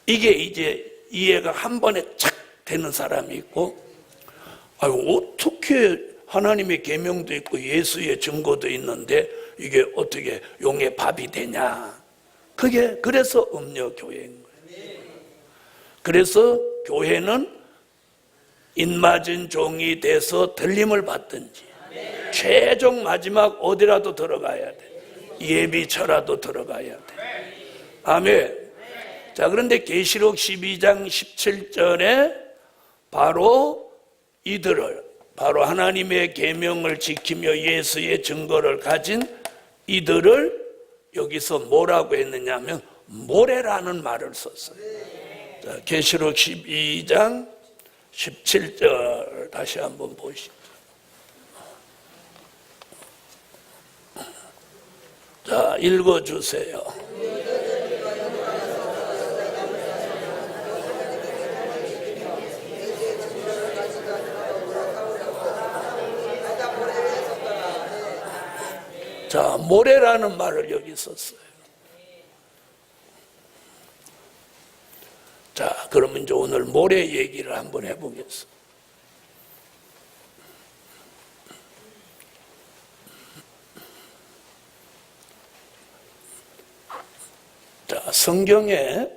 이게 이제 이해가 한 번에 착 되는 사람이 있고, 어떻게 하나님의 계명도 있고 예수의 증거도 있는데 이게 어떻게 용의 밥이 되냐? 그래서 음녀 교회인 거예요. 그래서 교회는 인맞은 종이 돼서 들림을 받든지, 최종 마지막 어디라도 들어가야 돼. 예비처라도 들어가야 돼. 아멘. 자, 그런데 계시록 12장 17절에 바로 이들을, 바로 하나님의 계명을 지키며 예수의 증거를 가진 이들을 여기서 뭐라고 했느냐면 모래라는 말을 썼어요. 자, 계시록 12장 17절 다시 한번 보시죠. 자, 읽어주세요. 자, 모래라는 말을 여기 썼어요. 자, 그러면 이제 오늘 모래 얘기를 한번 해보겠습니다. 자, 성경에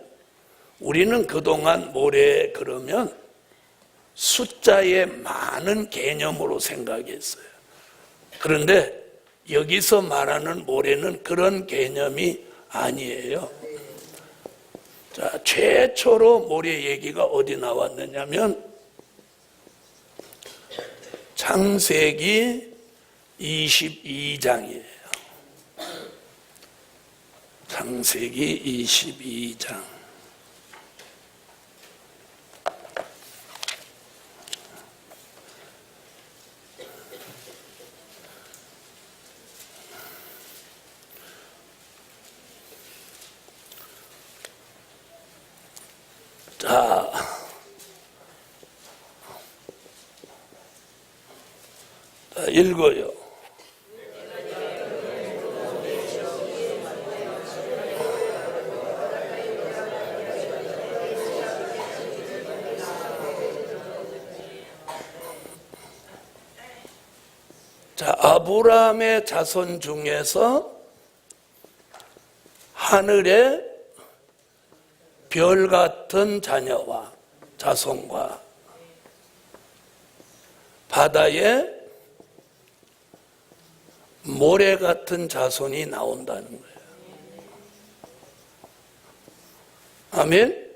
우리는 그동안 모래 그러면 숫자의 많은 개념으로 생각했어요. 그런데 여기서 말하는 모래는 그런 개념이 아니에요. 자, 최초로 모래 얘기가 어디 나왔느냐면 창세기 22장이에요. 창세기 22장. 자, 읽어요. 자, 아브라함의 자손 중에서 하늘의 별 같은 자녀와 자손과 바다의 모래 같은 자손이 나온다는 거예요. 아멘?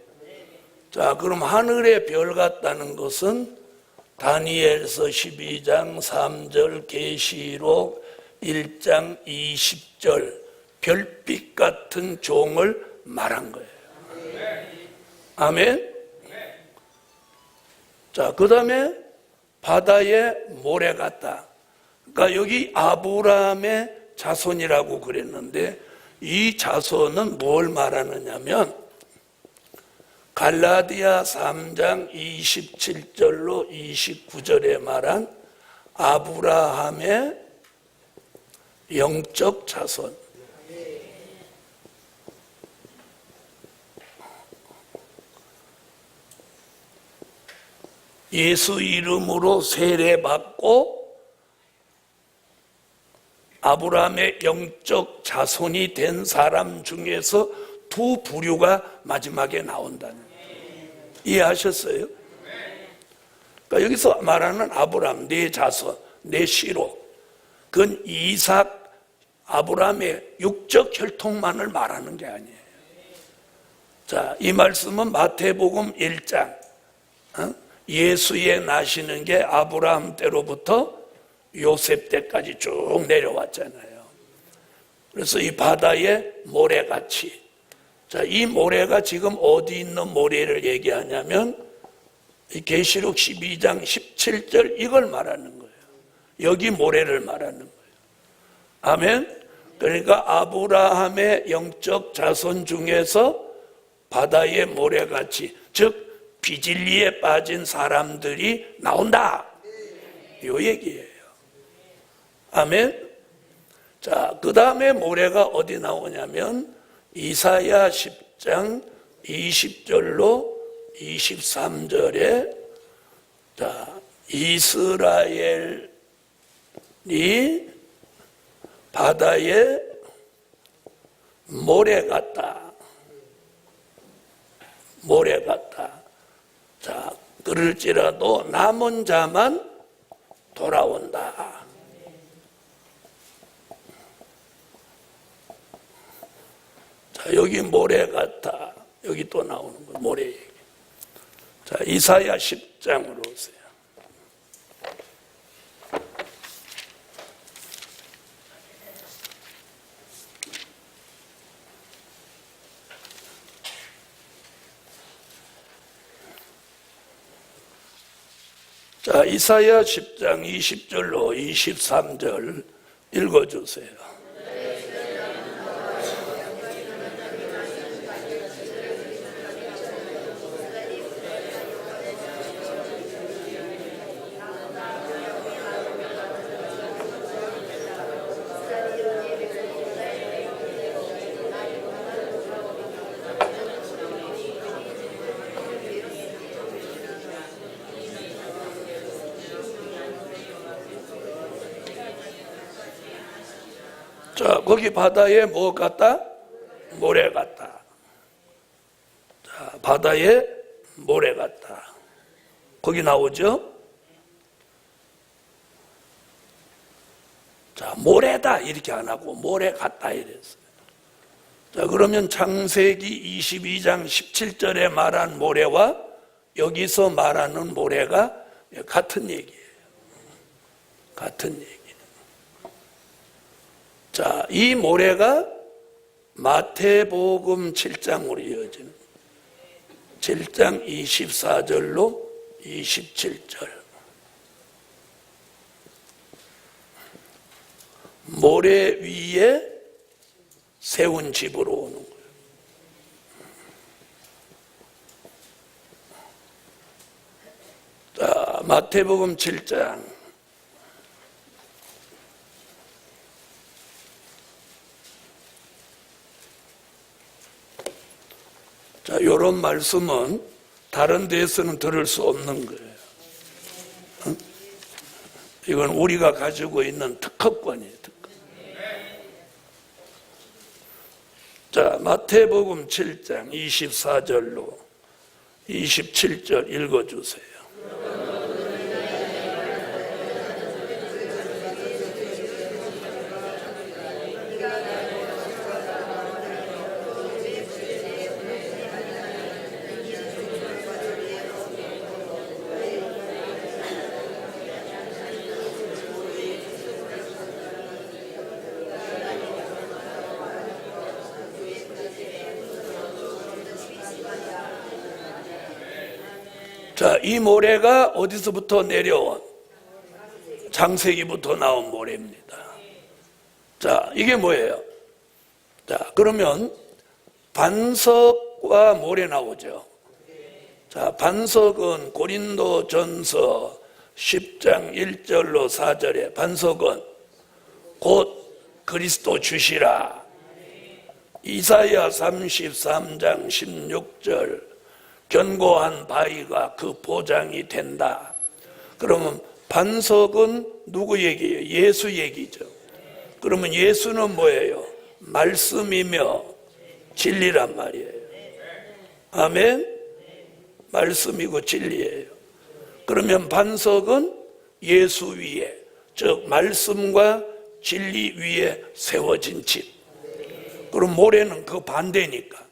자, 그럼 하늘의 별 같다는 것은 다니엘서 12장 3절, 계시록 1장 20절 별빛 같은 종을 말한 거예요. 아멘? 자, 그 다음에 바다의 모래 같다. 그러니까 여기 아브라함의 자손이라고 그랬는데 이 자손은 뭘 말하느냐면 갈라디아 3장 27절로 29절에 말한 아브라함의 영적 자손. 예수 이름으로 세례받고 아브라함의 영적 자손이 된 사람 중에서 두 부류가 마지막에 나온다는 거예요. 이해하셨어요? 그러니까 여기서 말하는 아브라함, 내 자손, 내 씨로, 그건 이삭, 아브라함의 육적 혈통만을 말하는 게 아니에요. 자, 이 말씀은 마태복음 1장, 예수의 나시는 게 아브라함 때로부터 요셉 때까지 쭉 내려왔잖아요. 그래서 이 바다의 모래같이, 자, 이 모래가 지금 어디 있는 모래를 얘기하냐면 계시록 12장 17절 이걸 말하는 거예요. 여기 모래를 말하는 거예요. 아멘. 그러니까 아브라함의 영적 자손 중에서 바다의 모래같이, 즉 비진리에 빠진 사람들이 나온다, 이 얘기예요. 아멘. 자, 그 다음에 모래가 어디 나오냐면 이사야 10장 20절로 23절에 자, 이스라엘이 바다에 모래 같다. 모래 같다. 자, 그럴지라도 남은 자만 돌아온다. 자, 여기 모래 같다. 여기 또 나오는 거예요. 모래 얘기. 자, 이사야 10장으로 오세요. 자, 이사야 10장 20절로 23절 읽어주세요. 자, 거기 바다에 뭐 같다? 모래 같다. 자, 바다에 모래 같다. 거기 나오죠? 자, 모래다 이렇게 안 하고 모래 같다 이랬어요. 자, 그러면 창세기 22장 17절에 말한 모래와 여기서 말하는 모래가 같은 얘기예요. 같은 얘기. 자, 이 모래가 마태복음 7장으로 이어지는 7장 24절로 27절. 모래 위에 세운 집으로 오는 거예요. 자, 마태복음 7장 이런 말씀은 다른 데에서는 들을 수 없는 거예요. 이건 우리가 가지고 있는 특허권이에요. 특허. 자, 마태복음 7장 24절로 27절 읽어주세요. 자, 이 모래가 어디서부터 내려온? 창세기부터 나온 모래입니다. 자, 이게 뭐예요? 자, 그러면 반석과 모래 나오죠. 자, 반석은 고린도전서 10장 1절로 4절에 반석은 곧 그리스도 주시라. 이사야 33장 16절 견고한 바위가 그 보장이 된다. 그러면 반석은 누구 얘기예요? 예수 얘기죠. 그러면 예수는 뭐예요? 말씀이며 진리란 말이에요. 아멘? 말씀이고 진리예요. 그러면 반석은 예수 위에, 즉 말씀과 진리 위에 세워진 집. 그럼 모래는 그 반대니까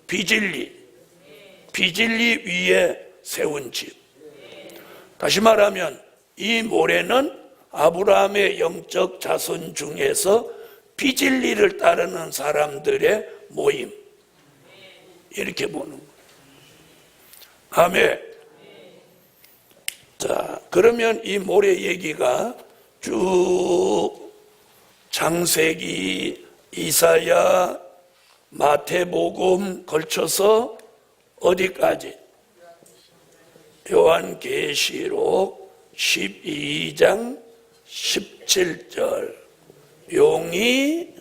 비진리 위에 세운 집. 다시 말하면 이 모래는 아브라함의 영적 자손 중에서 비진리를 따르는 사람들의 모임, 이렇게 보는 거예요. 아멘. 자, 그러면 이 모래 얘기가 쭉 창세기, 이사야, 마태복음 걸쳐서 어디까지? 요한계시록 12장 17절 용이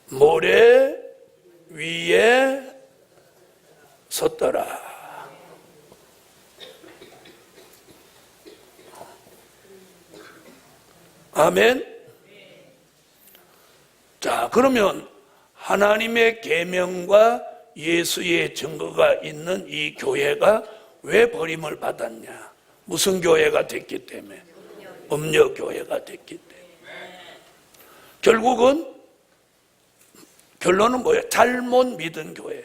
모래 위에 섰더라. 아멘. 자, 그러면 하나님의 계명과 예수의 증거가 있는 이 교회가 왜 버림을 받았냐? 무슨 교회가 됐기 때문에? 음녀교회가 됐기 때문에. 결국은 결론은 뭐예요? 잘못 믿은 교회.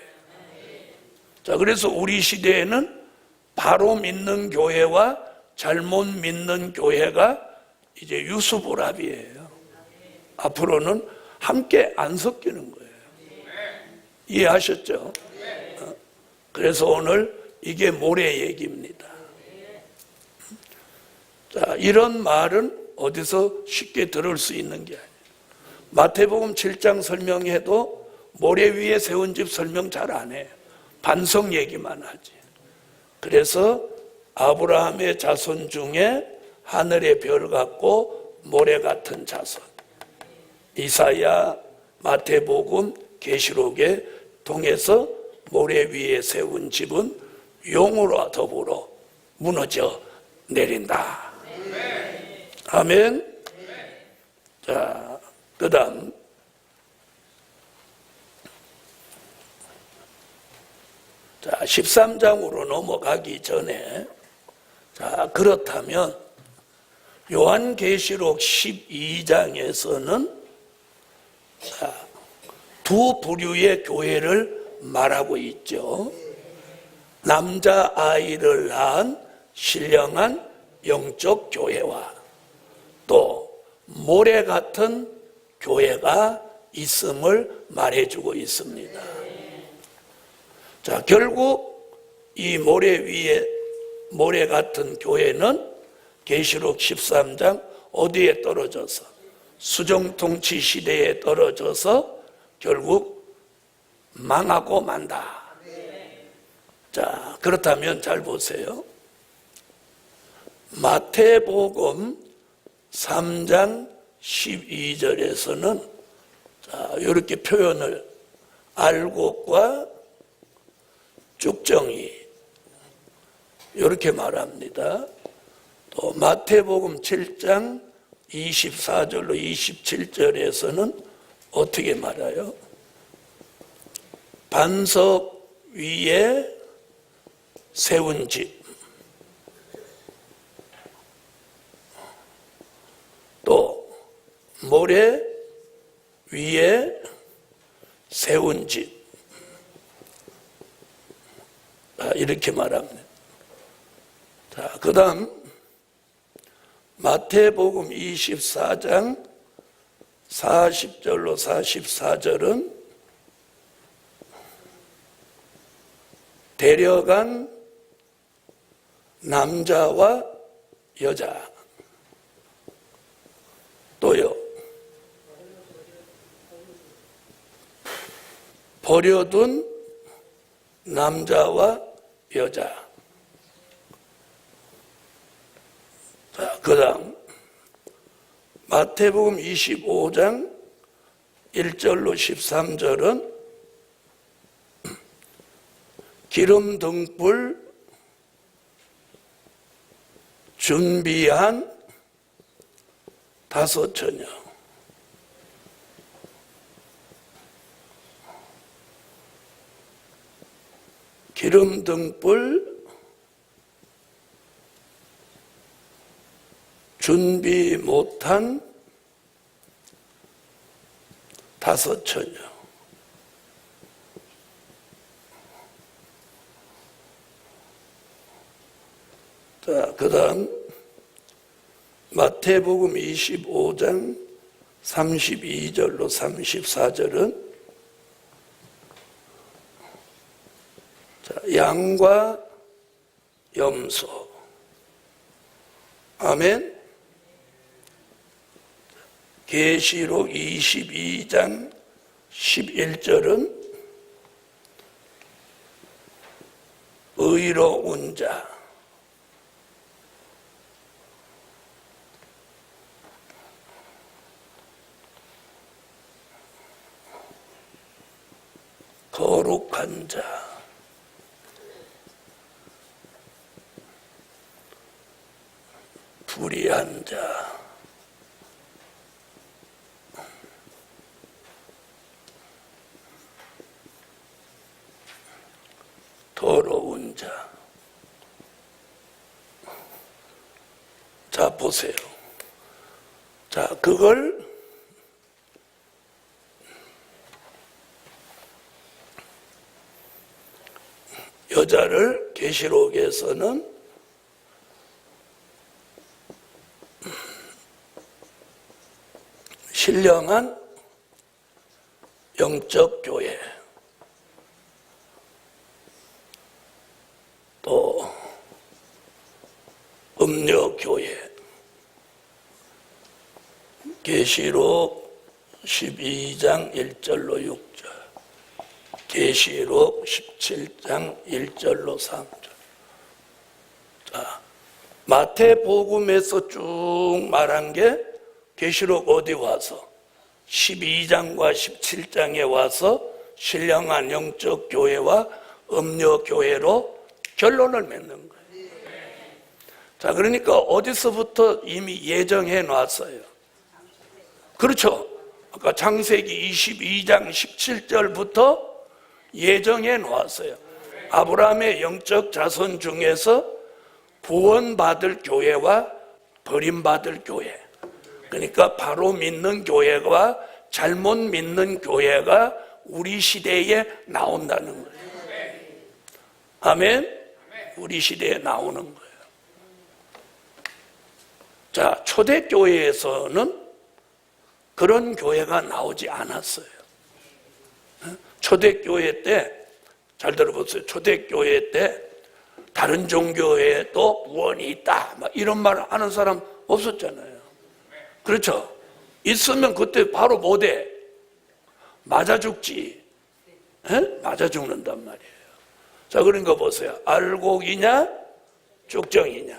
자, 그래서 우리 시대에는 바로 믿는 교회와 잘못 믿는 교회가 이제 유수보랍이에요. 앞으로는 함께 안 섞이는 거예요. 이해하셨죠? 그래서 오늘 이게 모래 얘기입니다. 자, 이런 말은 어디서 쉽게 들을 수 있는 게 아니에요. 마태복음 7장 설명해도 모래 위에 세운 집 설명 잘 안 해요. 반석 얘기만 하지. 그래서 아브라함의 자손 중에 하늘의 별 같고 모래 같은 자손, 이사야, 마태복음, 계시록에 통해서 모래 위에 세운 집은 용으로 더불어 무너져 내린다. 아멘. 자, 그 다음 자, 13장으로 넘어가기 전에, 자, 그렇다면 요한계시록 12장에서는 두 부류의 교회를 말하고 있죠. 남자아이를 낳은 신령한 영적 교회와 또 모래 같은 교회가 있음을 말해주고 있습니다. 자, 결국 이 모래 같은 교회는 계시록 13장 어디에 떨어져서? 수정통치 시대에 떨어져서 결국 망하고 만다. 자, 그렇다면 잘 보세요. 마태복음 3장 12절에서는 자, 이렇게 표현을 알곡과 쭉정이 이렇게 말합니다. 또 마태복음 7장 24절로 27절에서는 어떻게 말해요? 반석 위에 세운 집, 또 모래 위에 세운 집, 이렇게 말합니다. 자, 그 다음 마태복음 24장 40절로 44절은 데려간 남자와 여자, 또요 버려둔 남자와 여자. 자, 그 다음 마태복음 25장 1절로 13절은 기름 등불 준비한 5 처녀. 기름 등불 준비 못한 5 처녀. 자, 그 다음 마태복음 25장 32절로 34절은 양과 염소. 아멘. 계시록 22장 11절은 의로운 자. 거룩한 자. 불의한 자. 더러운 자. 자, 보세요. 자, 그걸 여자를 계시록에서는 신령한 영적 교회, 또 음료 교회, 계시록 12장 1절로 6절, 계시록 17장 1절로 3절. 자, 마태복음에서 쭉 말한 게 계시록 어디 와서 12장과 17장에 와서 신령한 영적 교회와 음료 교회로 결론을 맺는 거예요. 자, 그러니까 어디서부터 이미 예정해 놨어요. 그렇죠. 아까 창세기 22장 17절부터 예정해 놓았어요. 아브라함의 영적 자손 중에서 구원받을 교회와 버림받을 교회. 그러니까 바로 믿는 교회와 잘못 믿는 교회가 우리 시대에 나온다는 거예요. 아멘? 우리 시대에 나오는 거예요. 자, 초대교회에서는 그런 교회가 나오지 않았어요. 초대교회 때, 잘 들어보세요. 초대교회 때 다른 종교에도 구원이 있다, 막 이런 말 하는 사람 없었잖아요. 그렇죠? 있으면 그때 바로 뭐돼? 맞아 죽지. 맞아 죽는단 말이에요. 자, 그러니까 보세요. 알곡이냐 쭉정이냐,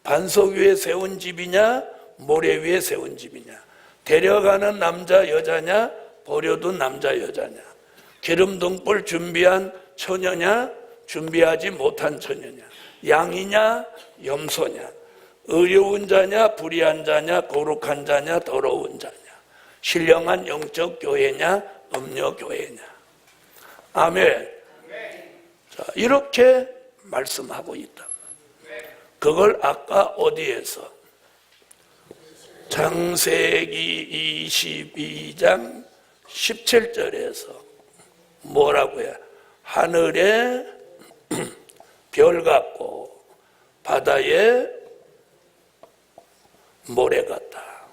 반석 위에 세운 집이냐 모래 위에 세운 집이냐, 데려가는 남자 여자냐 버려둔 남자 여자냐, 기름 등불 준비한 처녀냐 준비하지 못한 처녀냐, 양이냐 염소냐, 의로운 자냐 불의한 자냐, 거룩한 자냐 더러운 자냐, 신령한 영적 교회냐 음녀 교회냐. 아멘. 자, 이렇게 말씀하고 있다. 그걸 아까 어디에서? 창세기 22장 17절에서 뭐라고요? 하늘에 별 같고 바다에 모래 같다.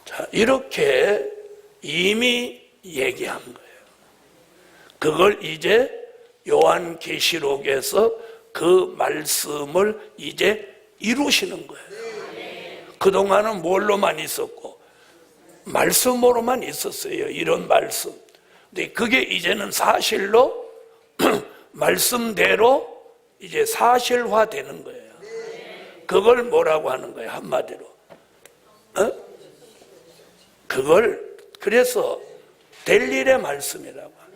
자, 이렇게 이미 얘기한 거예요. 그걸 이제 요한계시록에서 그 말씀을 이제 이루시는 거예요. 그동안은 뭘로만 있었고? 말씀으로만 있었어요. 이런 말씀. 근데 그게 이제는 사실로 말씀대로 이제 사실화 되는 거예요. 그걸 뭐라고 하는 거예요? 한마디로. 그걸 그래서 될 일의 말씀이라고 하는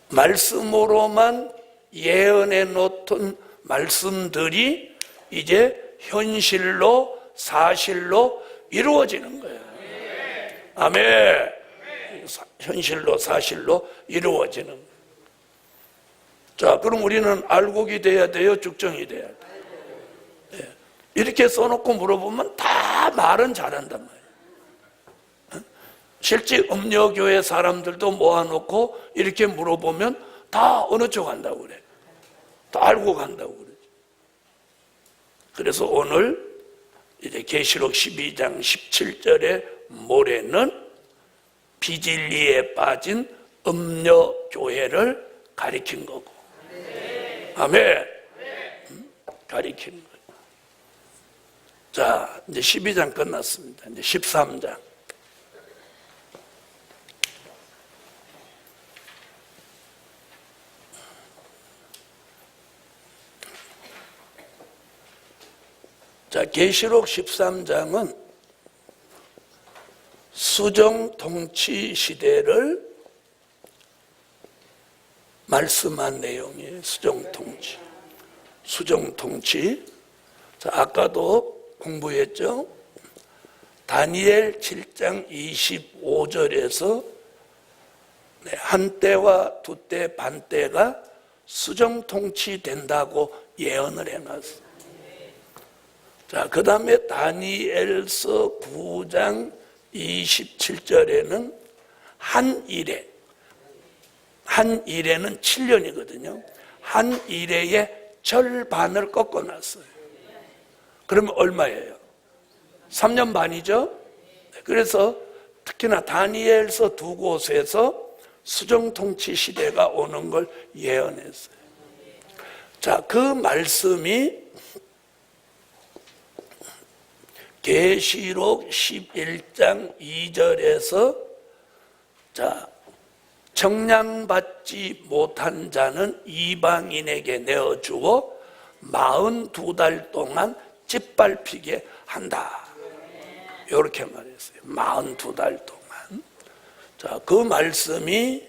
말씀으로만 예언해 놓던 말씀들이 이제 현실로 사실로 이루어지는 거예요. 아멘. 현실로 사실로 이루어지는. 자, 그럼 우리는 알곡이 돼야 돼요? 죽정이 돼야 돼요? 네. 이렇게 써놓고 물어보면 다 말은 잘한단 말이에요. 실제 음녀교회 사람들도 모아놓고 이렇게 물어보면 다 어느 쪽 한다고 그래. 다 알고 간다고 그래. 그래서 오늘 이제 계시록 12장 17절의 모래는 비진리에 빠진 음녀 교회를 가리킨 거고. 아멘. 가리킨 거예요. 자, 이제 12장 끝났습니다. 이제 13장. 자, 계시록 13장은 수정 통치 시대를 말씀한 내용이에요. 수정 통치. 수정 통치. 자, 아까도 공부했죠? 다니엘 7장 25절에서 한때와 두때 반때가 수정 통치 된다고 예언을 해놨어요. 자, 그 다음에 다니엘서 9장 27절에는 한 일에, 한 일에는 7년이거든요. 한 일에의 절반을 꺾어놨어요. 그러면 얼마예요? 3년 반이죠? 그래서 특히나 다니엘서 두 곳에서 수정통치 시대가 오는 걸 예언했어요. 자, 그 말씀이 계시록 11장 2절에서 자, 청량받지 못한 자는 이방인에게 내어주어 42달 동안 짓밟히게 한다. 이렇게 말했어요. 42달 동안. 자, 그 말씀이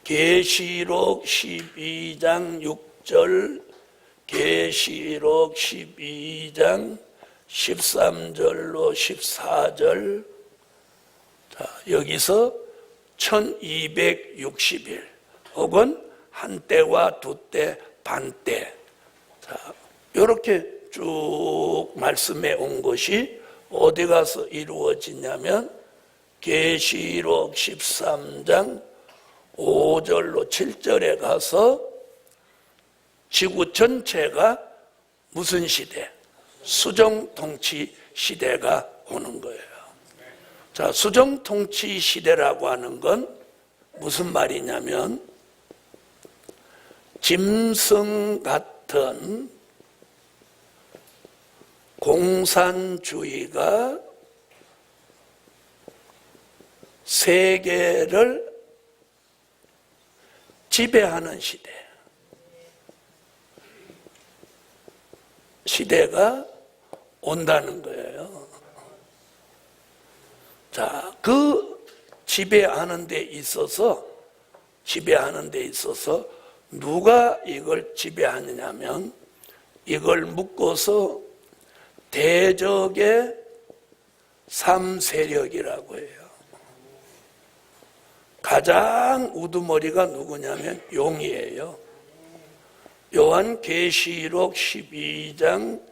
계시록 12장 6절, 계시록 12장 13절로 14절. 자, 여기서 1260일 혹은 한때와 두때 반때. 자, 이렇게 쭉 말씀해 온 것이 어디 가서 이루어지냐면 계시록 13장 5절로 7절에 가서 지구 전체가 무슨 시대? 수정통치 시대가 오는 거예요. 자, 수정통치 시대라고 하는 건 무슨 말이냐면 짐승 같은 공산주의가 세계를 지배하는 시대가 온다는 거예요. 자, 그 지배하는 데 있어서 지배하는 데 있어서 누가 이걸 지배하느냐면 이걸 묶어서 대적의 3세력이라고 해요. 가장 우두머리가 누구냐면 용이에요. 요한계시록 12장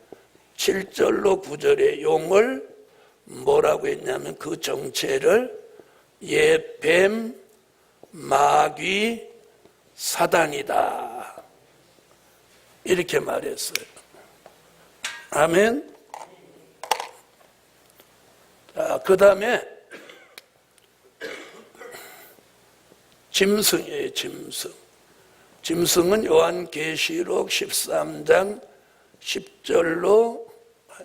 7절로 9절에 용을 뭐라고 했냐면 그 정체를 뱀, 마귀, 사단이다 이렇게 말했어요. 아멘. 자, 그 다음에 짐승이에요. 짐승은 요한계시록 13장 10절로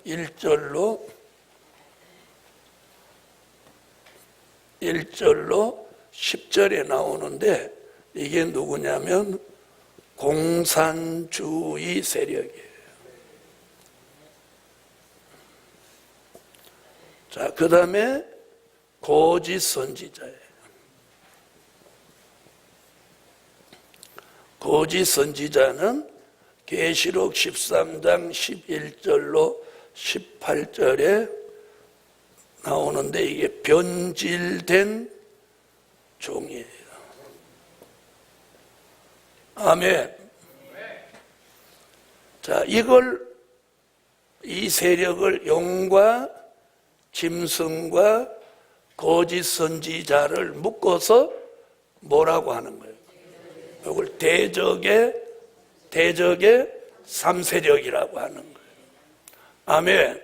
1절로 10절에 나오는데 이게 누구냐면 공산주의 세력이에요. 자, 그 다음에 거짓 선지자예요. 거짓 선지자는 계시록 13장 11절로 18절에 나오는데 이게 변질된 종이에요. 아멘. 자, 이 세력을 용과 짐승과 거짓 선지자를 묶어서 뭐라고 하는 거예요? 이걸 대적의 3세력이라고 하는 거예요. 아멘.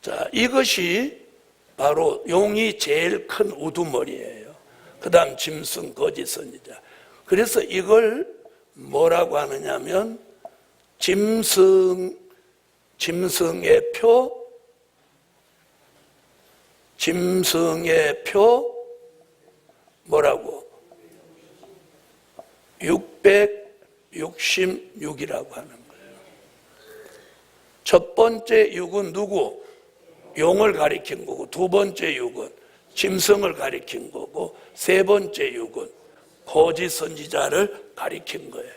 자, 이것이 바로 용이 제일 큰 우두머리예요. 그 다음 짐승, 거짓 선지자. 그래서 이걸 뭐라고 하느냐면 짐승의 표 뭐라고? 666이라고 하는 거예요. 첫 번째 6은 누구? 용을 가리킨 거고, 두 번째 6은 짐승을 가리킨 거고, 세 번째 6은 거짓 선지자를 가리킨 거예요.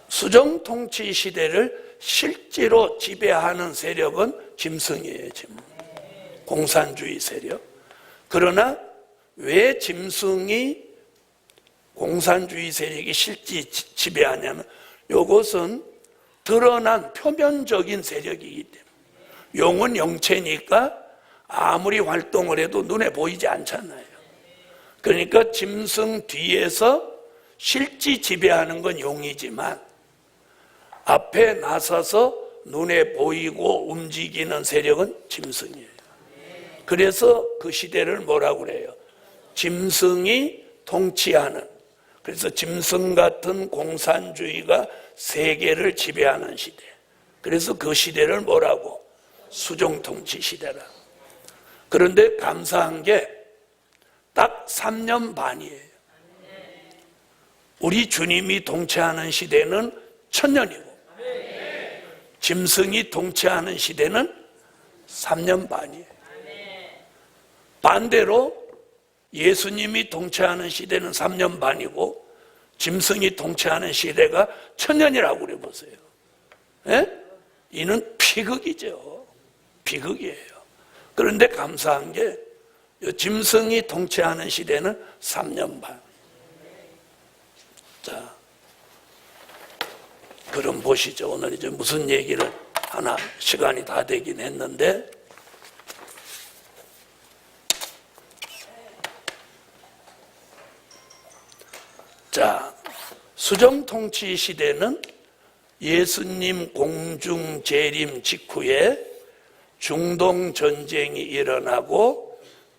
수정 통치 시대를 실제로 지배하는 세력은 짐승이에요. 공산주의 세력. 그러나 왜 짐승이 공산주의 세력이 실제 지배하냐면 이것은 드러난 표면적인 세력이기 때문에 용은 영체니까 아무리 활동을 해도 눈에 보이지 않잖아요. 그러니까 짐승 뒤에서 실제 지배하는 건 용이지만 앞에 나서서 눈에 보이고 움직이는 세력은 짐승이에요. 그래서 그 시대를 뭐라고 그래요? 짐승이 통치하는, 그래서 짐승 같은 공산주의가 세계를 지배하는 시대. 그래서 그 시대를 뭐라고? 수종통치 시대라. 그런데 감사한 게 딱 3년 반이에요. 우리 주님이 통치하는 시대는 1000년이고 짐승이 통치하는 시대는 3년 반이에요. 반대로 예수님이 통치하는 시대는 3년 반이고 짐승이 통치하는 시대가 1000년이라고 그래 보세요. 예? 이는 비극이죠. 비극이에요. 그런데 감사한 게 짐승이 통치하는 시대는 3년 반. 자, 그럼 보시죠. 오늘 이제 무슨 얘기를 하나, 시간이 다 되긴 했는데, 자, 수정통치 시대는 예수님 공중 재림 직후에 중동 전쟁이 일어나고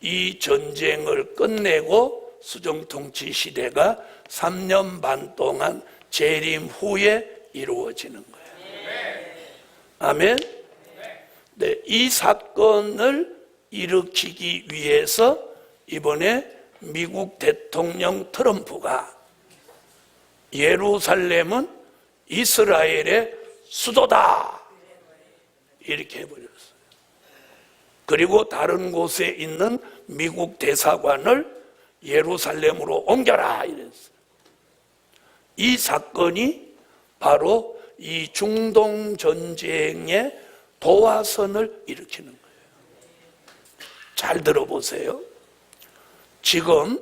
이 전쟁을 끝내고 수정통치 시대가 3년 반 동안 재림 후에 이루어지는 거예요. 아멘. 네, 이 사건을 일으키기 위해서 이번에 미국 대통령 트럼프가 예루살렘은 이스라엘의 수도다 이렇게 해버렸어요. 그리고 다른 곳에 있는 미국 대사관을 예루살렘으로 옮겨라 이랬어요. 이 사건이 바로 이 중동 전쟁의 도화선을 일으키는 거예요. 잘 들어보세요. 지금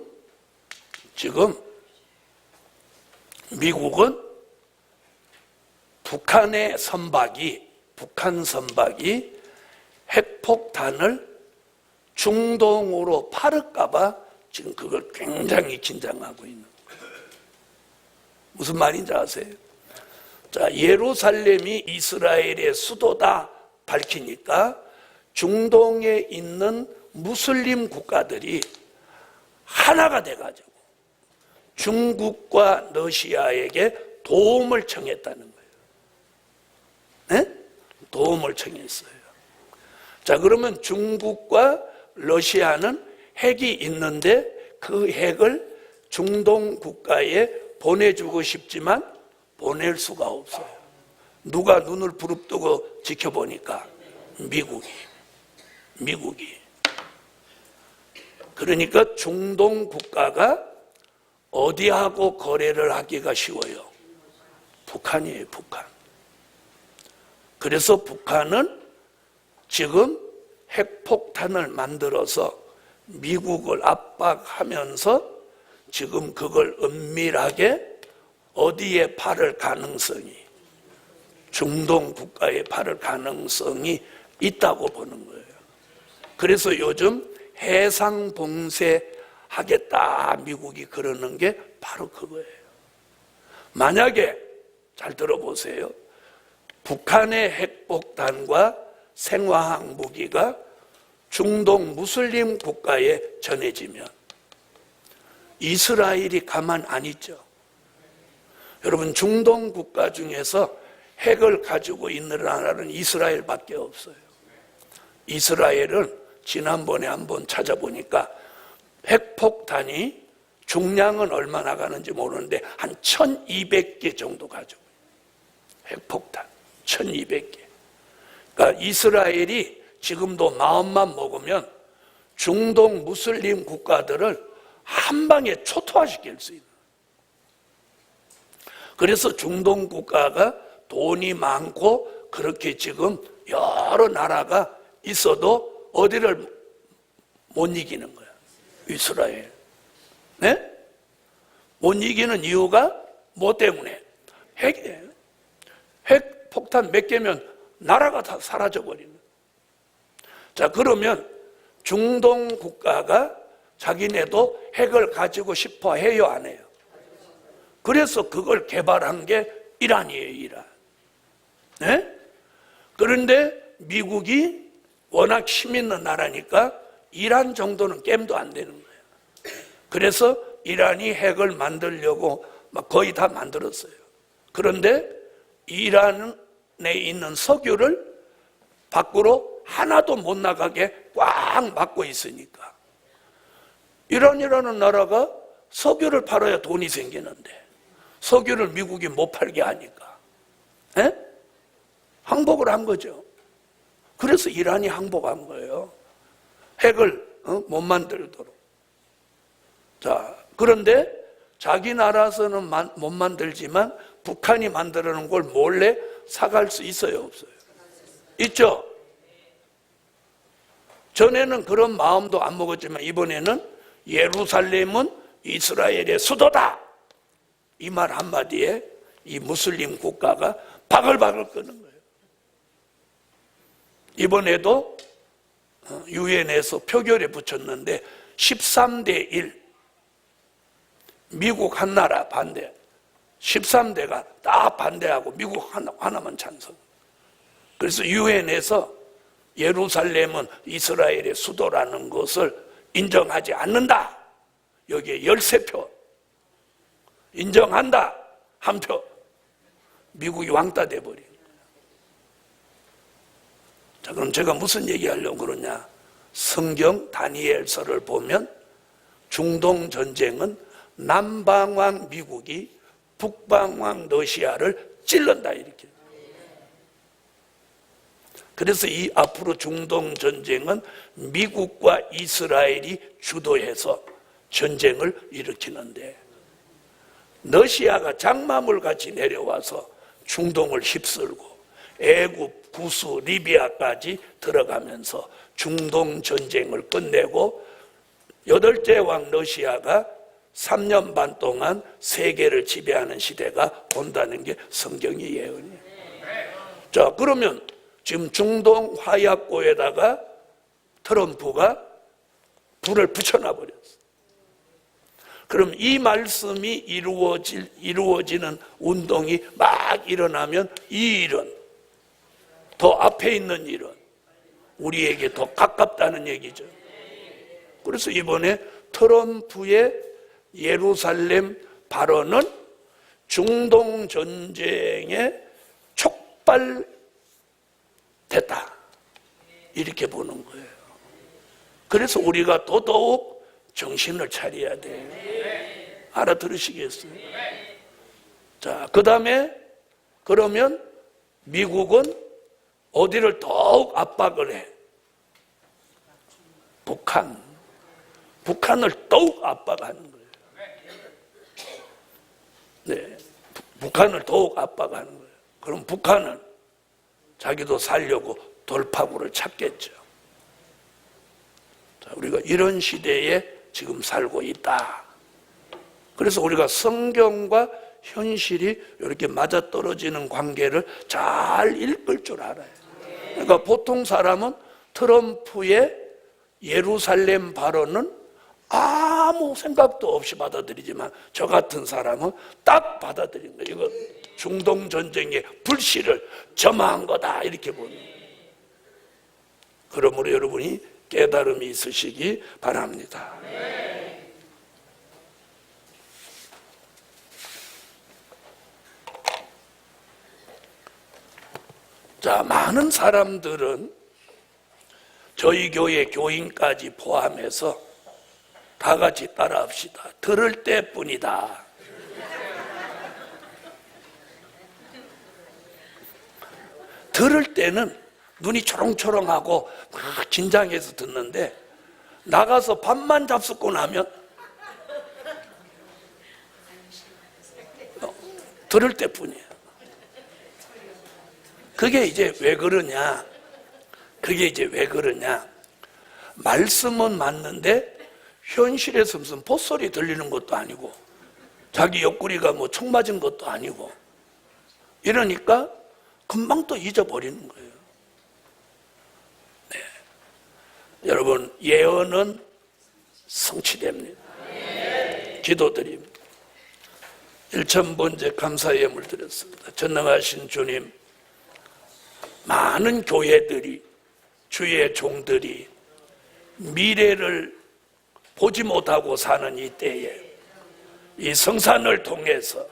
미국은 북한 선박이 핵폭탄을 중동으로 파를까봐 지금 그걸 굉장히 긴장하고 있는 거예요. 무슨 말인지 아세요? 자, 예루살렘이 이스라엘의 수도다 밝히니까 중동에 있는 무슬림 국가들이 하나가 돼가지고 중국과 러시아에게 도움을 청했다는 거예요. 네? 도움을 청했어요. 자, 그러면 중국과 러시아는 핵이 있는데 그 핵을 중동 국가에 보내주고 싶지만 보낼 수가 없어요. 누가 눈을 부릅뜨고 지켜보니까 미국이. 그러니까 중동 국가가 어디하고 거래를 하기가 쉬워요? 북한이에요, 북한. 그래서 북한은 지금 핵폭탄을 만들어서 미국을 압박하면서 지금 그걸 은밀하게 어디에 팔을 가능성이, 중동 국가에 팔을 가능성이 있다고 보는 거예요. 그래서 요즘 해상 봉쇄하겠다 미국이 그러는 게 바로 그거예요. 만약에 잘 들어보세요. 북한의 핵폭탄과 생화학 무기가 중동 무슬림 국가에 전해지면 이스라엘이 가만 안 있죠. 여러분, 중동 국가 중에서 핵을 가지고 있는 나라는 이스라엘밖에 없어요. 이스라엘은 지난번에 한번 찾아보니까 핵폭탄이 중량은 얼마나 가는지 모르는데 한 1200개 정도 가지고 있어요. 핵폭탄 1200개. 그러니까 이스라엘이 지금도 마음만 먹으면 중동 무슬림 국가들을 한 방에 초토화시킬 수 있는. 그래서 중동 국가가 돈이 많고 그렇게 지금 여러 나라가 있어도 어디를 못 이기는 거야? 이스라엘. 네? 못 이기는 이유가 뭐 때문에? 핵이에요. 핵폭탄 몇 개면 나라가 다 사라져버리는. 자, 그러면 중동 국가가 자기네도 핵을 가지고 싶어 해요, 안 해요? 그래서 그걸 개발한 게 이란이에요, 이란. 네? 그런데 미국이 워낙 힘 있는 나라니까 이란 정도는 게임도 안 되는 거예요. 그래서 이란이 핵을 만들려고 막 거의 다 만들었어요. 그런데 이란에 있는 석유를 밖으로 하나도 못 나가게 꽉 막고 있으니까 이란이라는 나라가 석유를 팔아야 돈이 생기는데 석유를 미국이 못 팔게 하니까 항복을 한 거죠. 그래서 이란이 항복한 거예요. 핵을 못 만들도록. 자, 그런데 자기 나라에서는 못 만들지만 북한이 만들어 놓은 걸 몰래 사갈 수 있어요, 없어요? 있죠? 전에는 그런 마음도 안 먹었지만 이번에는 예루살렘은 이스라엘의 수도다. 이 말 한마디에 이 무슬림 국가가 바글바글 끄는 거예요. 이번에도 유엔에서 표결에 붙였는데 13대 1. 미국 한 나라 반대. 13대가 다 반대하고 미국 하나만 찬성. 그래서 유엔에서 예루살렘은 이스라엘의 수도라는 것을 인정하지 않는다. 여기에 13표. 인정한다. 1표. 미국이 왕따 돼버린 거예요. 자, 그럼 제가 무슨 얘기하려고 그러냐? 성경 다니엘서를 보면 중동 전쟁은 남방왕 미국이 북방왕 러시아를 찔른다 이렇게. 그래서 이 앞으로 중동 전쟁은 미국과 이스라엘이 주도해서 전쟁을 일으키는데, 러시아가 장마물 같이 내려와서 중동을 휩쓸고 애굽, 구스, 리비아까지 들어가면서 중동 전쟁을 끝내고 8째 왕 러시아가 3년 반 동안 세계를 지배하는 시대가 온다는 게 성경의 예언이에요. 자, 그러면 지금 중동 화약고에다가 트럼프가 불을 붙여놔 버렸어. 그럼 이 말씀이 이루어지는 운동이 막 일어나면 이 일은, 더 앞에 있는 일은 우리에게 더 가깝다는 얘기죠. 그래서 이번에 트럼프의 예루살렘 발언은 중동 전쟁의 촉발됐다, 이렇게 보는 거예요. 그래서 우리가 더더욱 정신을 차려야 돼요. 알아들으시겠어요? 자, 그 다음에 그러면 미국은 어디를 더욱 압박을 해? 북한을 더욱 압박하는 거예요. 네, 북한을 더욱 압박하는 거예요. 그럼 북한은 자기도 살려고 돌파구를 찾겠죠. 자, 우리가 이런 시대에 지금 살고 있다. 그래서 우리가 성경과 현실이 이렇게 맞아떨어지는 관계를 잘 읽을 줄 알아요. 그러니까 보통 사람은 트럼프의 예루살렘 발언은 아무 생각도 없이 받아들이지만 저 같은 사람은 딱 받아들인 거예요. 이거 중동 전쟁의 불씨를 점화한 거다, 이렇게 보는 거예요. 그러므로 여러분이 깨달음이 있으시기 바랍니다. 자, 많은 사람들은 저희 교회 교인까지 포함해서 다 같이 따라합시다. 들을 때뿐이다. 들을 때는 눈이 초롱초롱하고 막 긴장해서 듣는데 나가서 밥만 잡숫고 나면 들을 때뿐이에요. 그게 이제 왜 그러냐? 말씀은 맞는데 현실에서 무슨 봇소리 들리는 것도 아니고 자기 옆구리가 뭐 총 맞은 것도 아니고 이러니까 금방 또 잊어버리는 거예요. 네. 여러분, 예언은 성취됩니다. 기도드립니다. 1000번째 감사 예물 드렸습니다. 전능하신 주님, 많은 교회들이, 주의 종들이 미래를 보지 못하고 사는 이 때에 이 성산을 통해서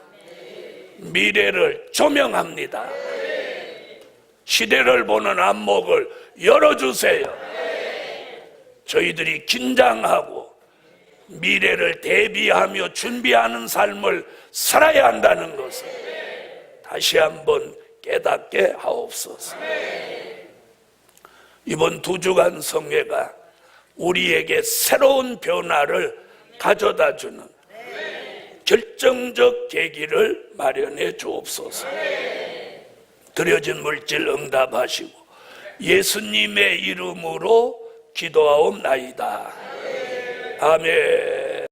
미래를 조명합니다. 시대를 보는 안목을 열어주세요. 저희들이 긴장하고 미래를 대비하며 준비하는 삶을 살아야 한다는 것을 다시 한번 깨닫게 하옵소서. 이번 2주간 성회가 우리에게 새로운 변화를 가져다주는 결정적 계기를 마련해 주옵소서. 드려진 물질 응답하시고 예수님의 이름으로 기도하옵나이다. 아멘.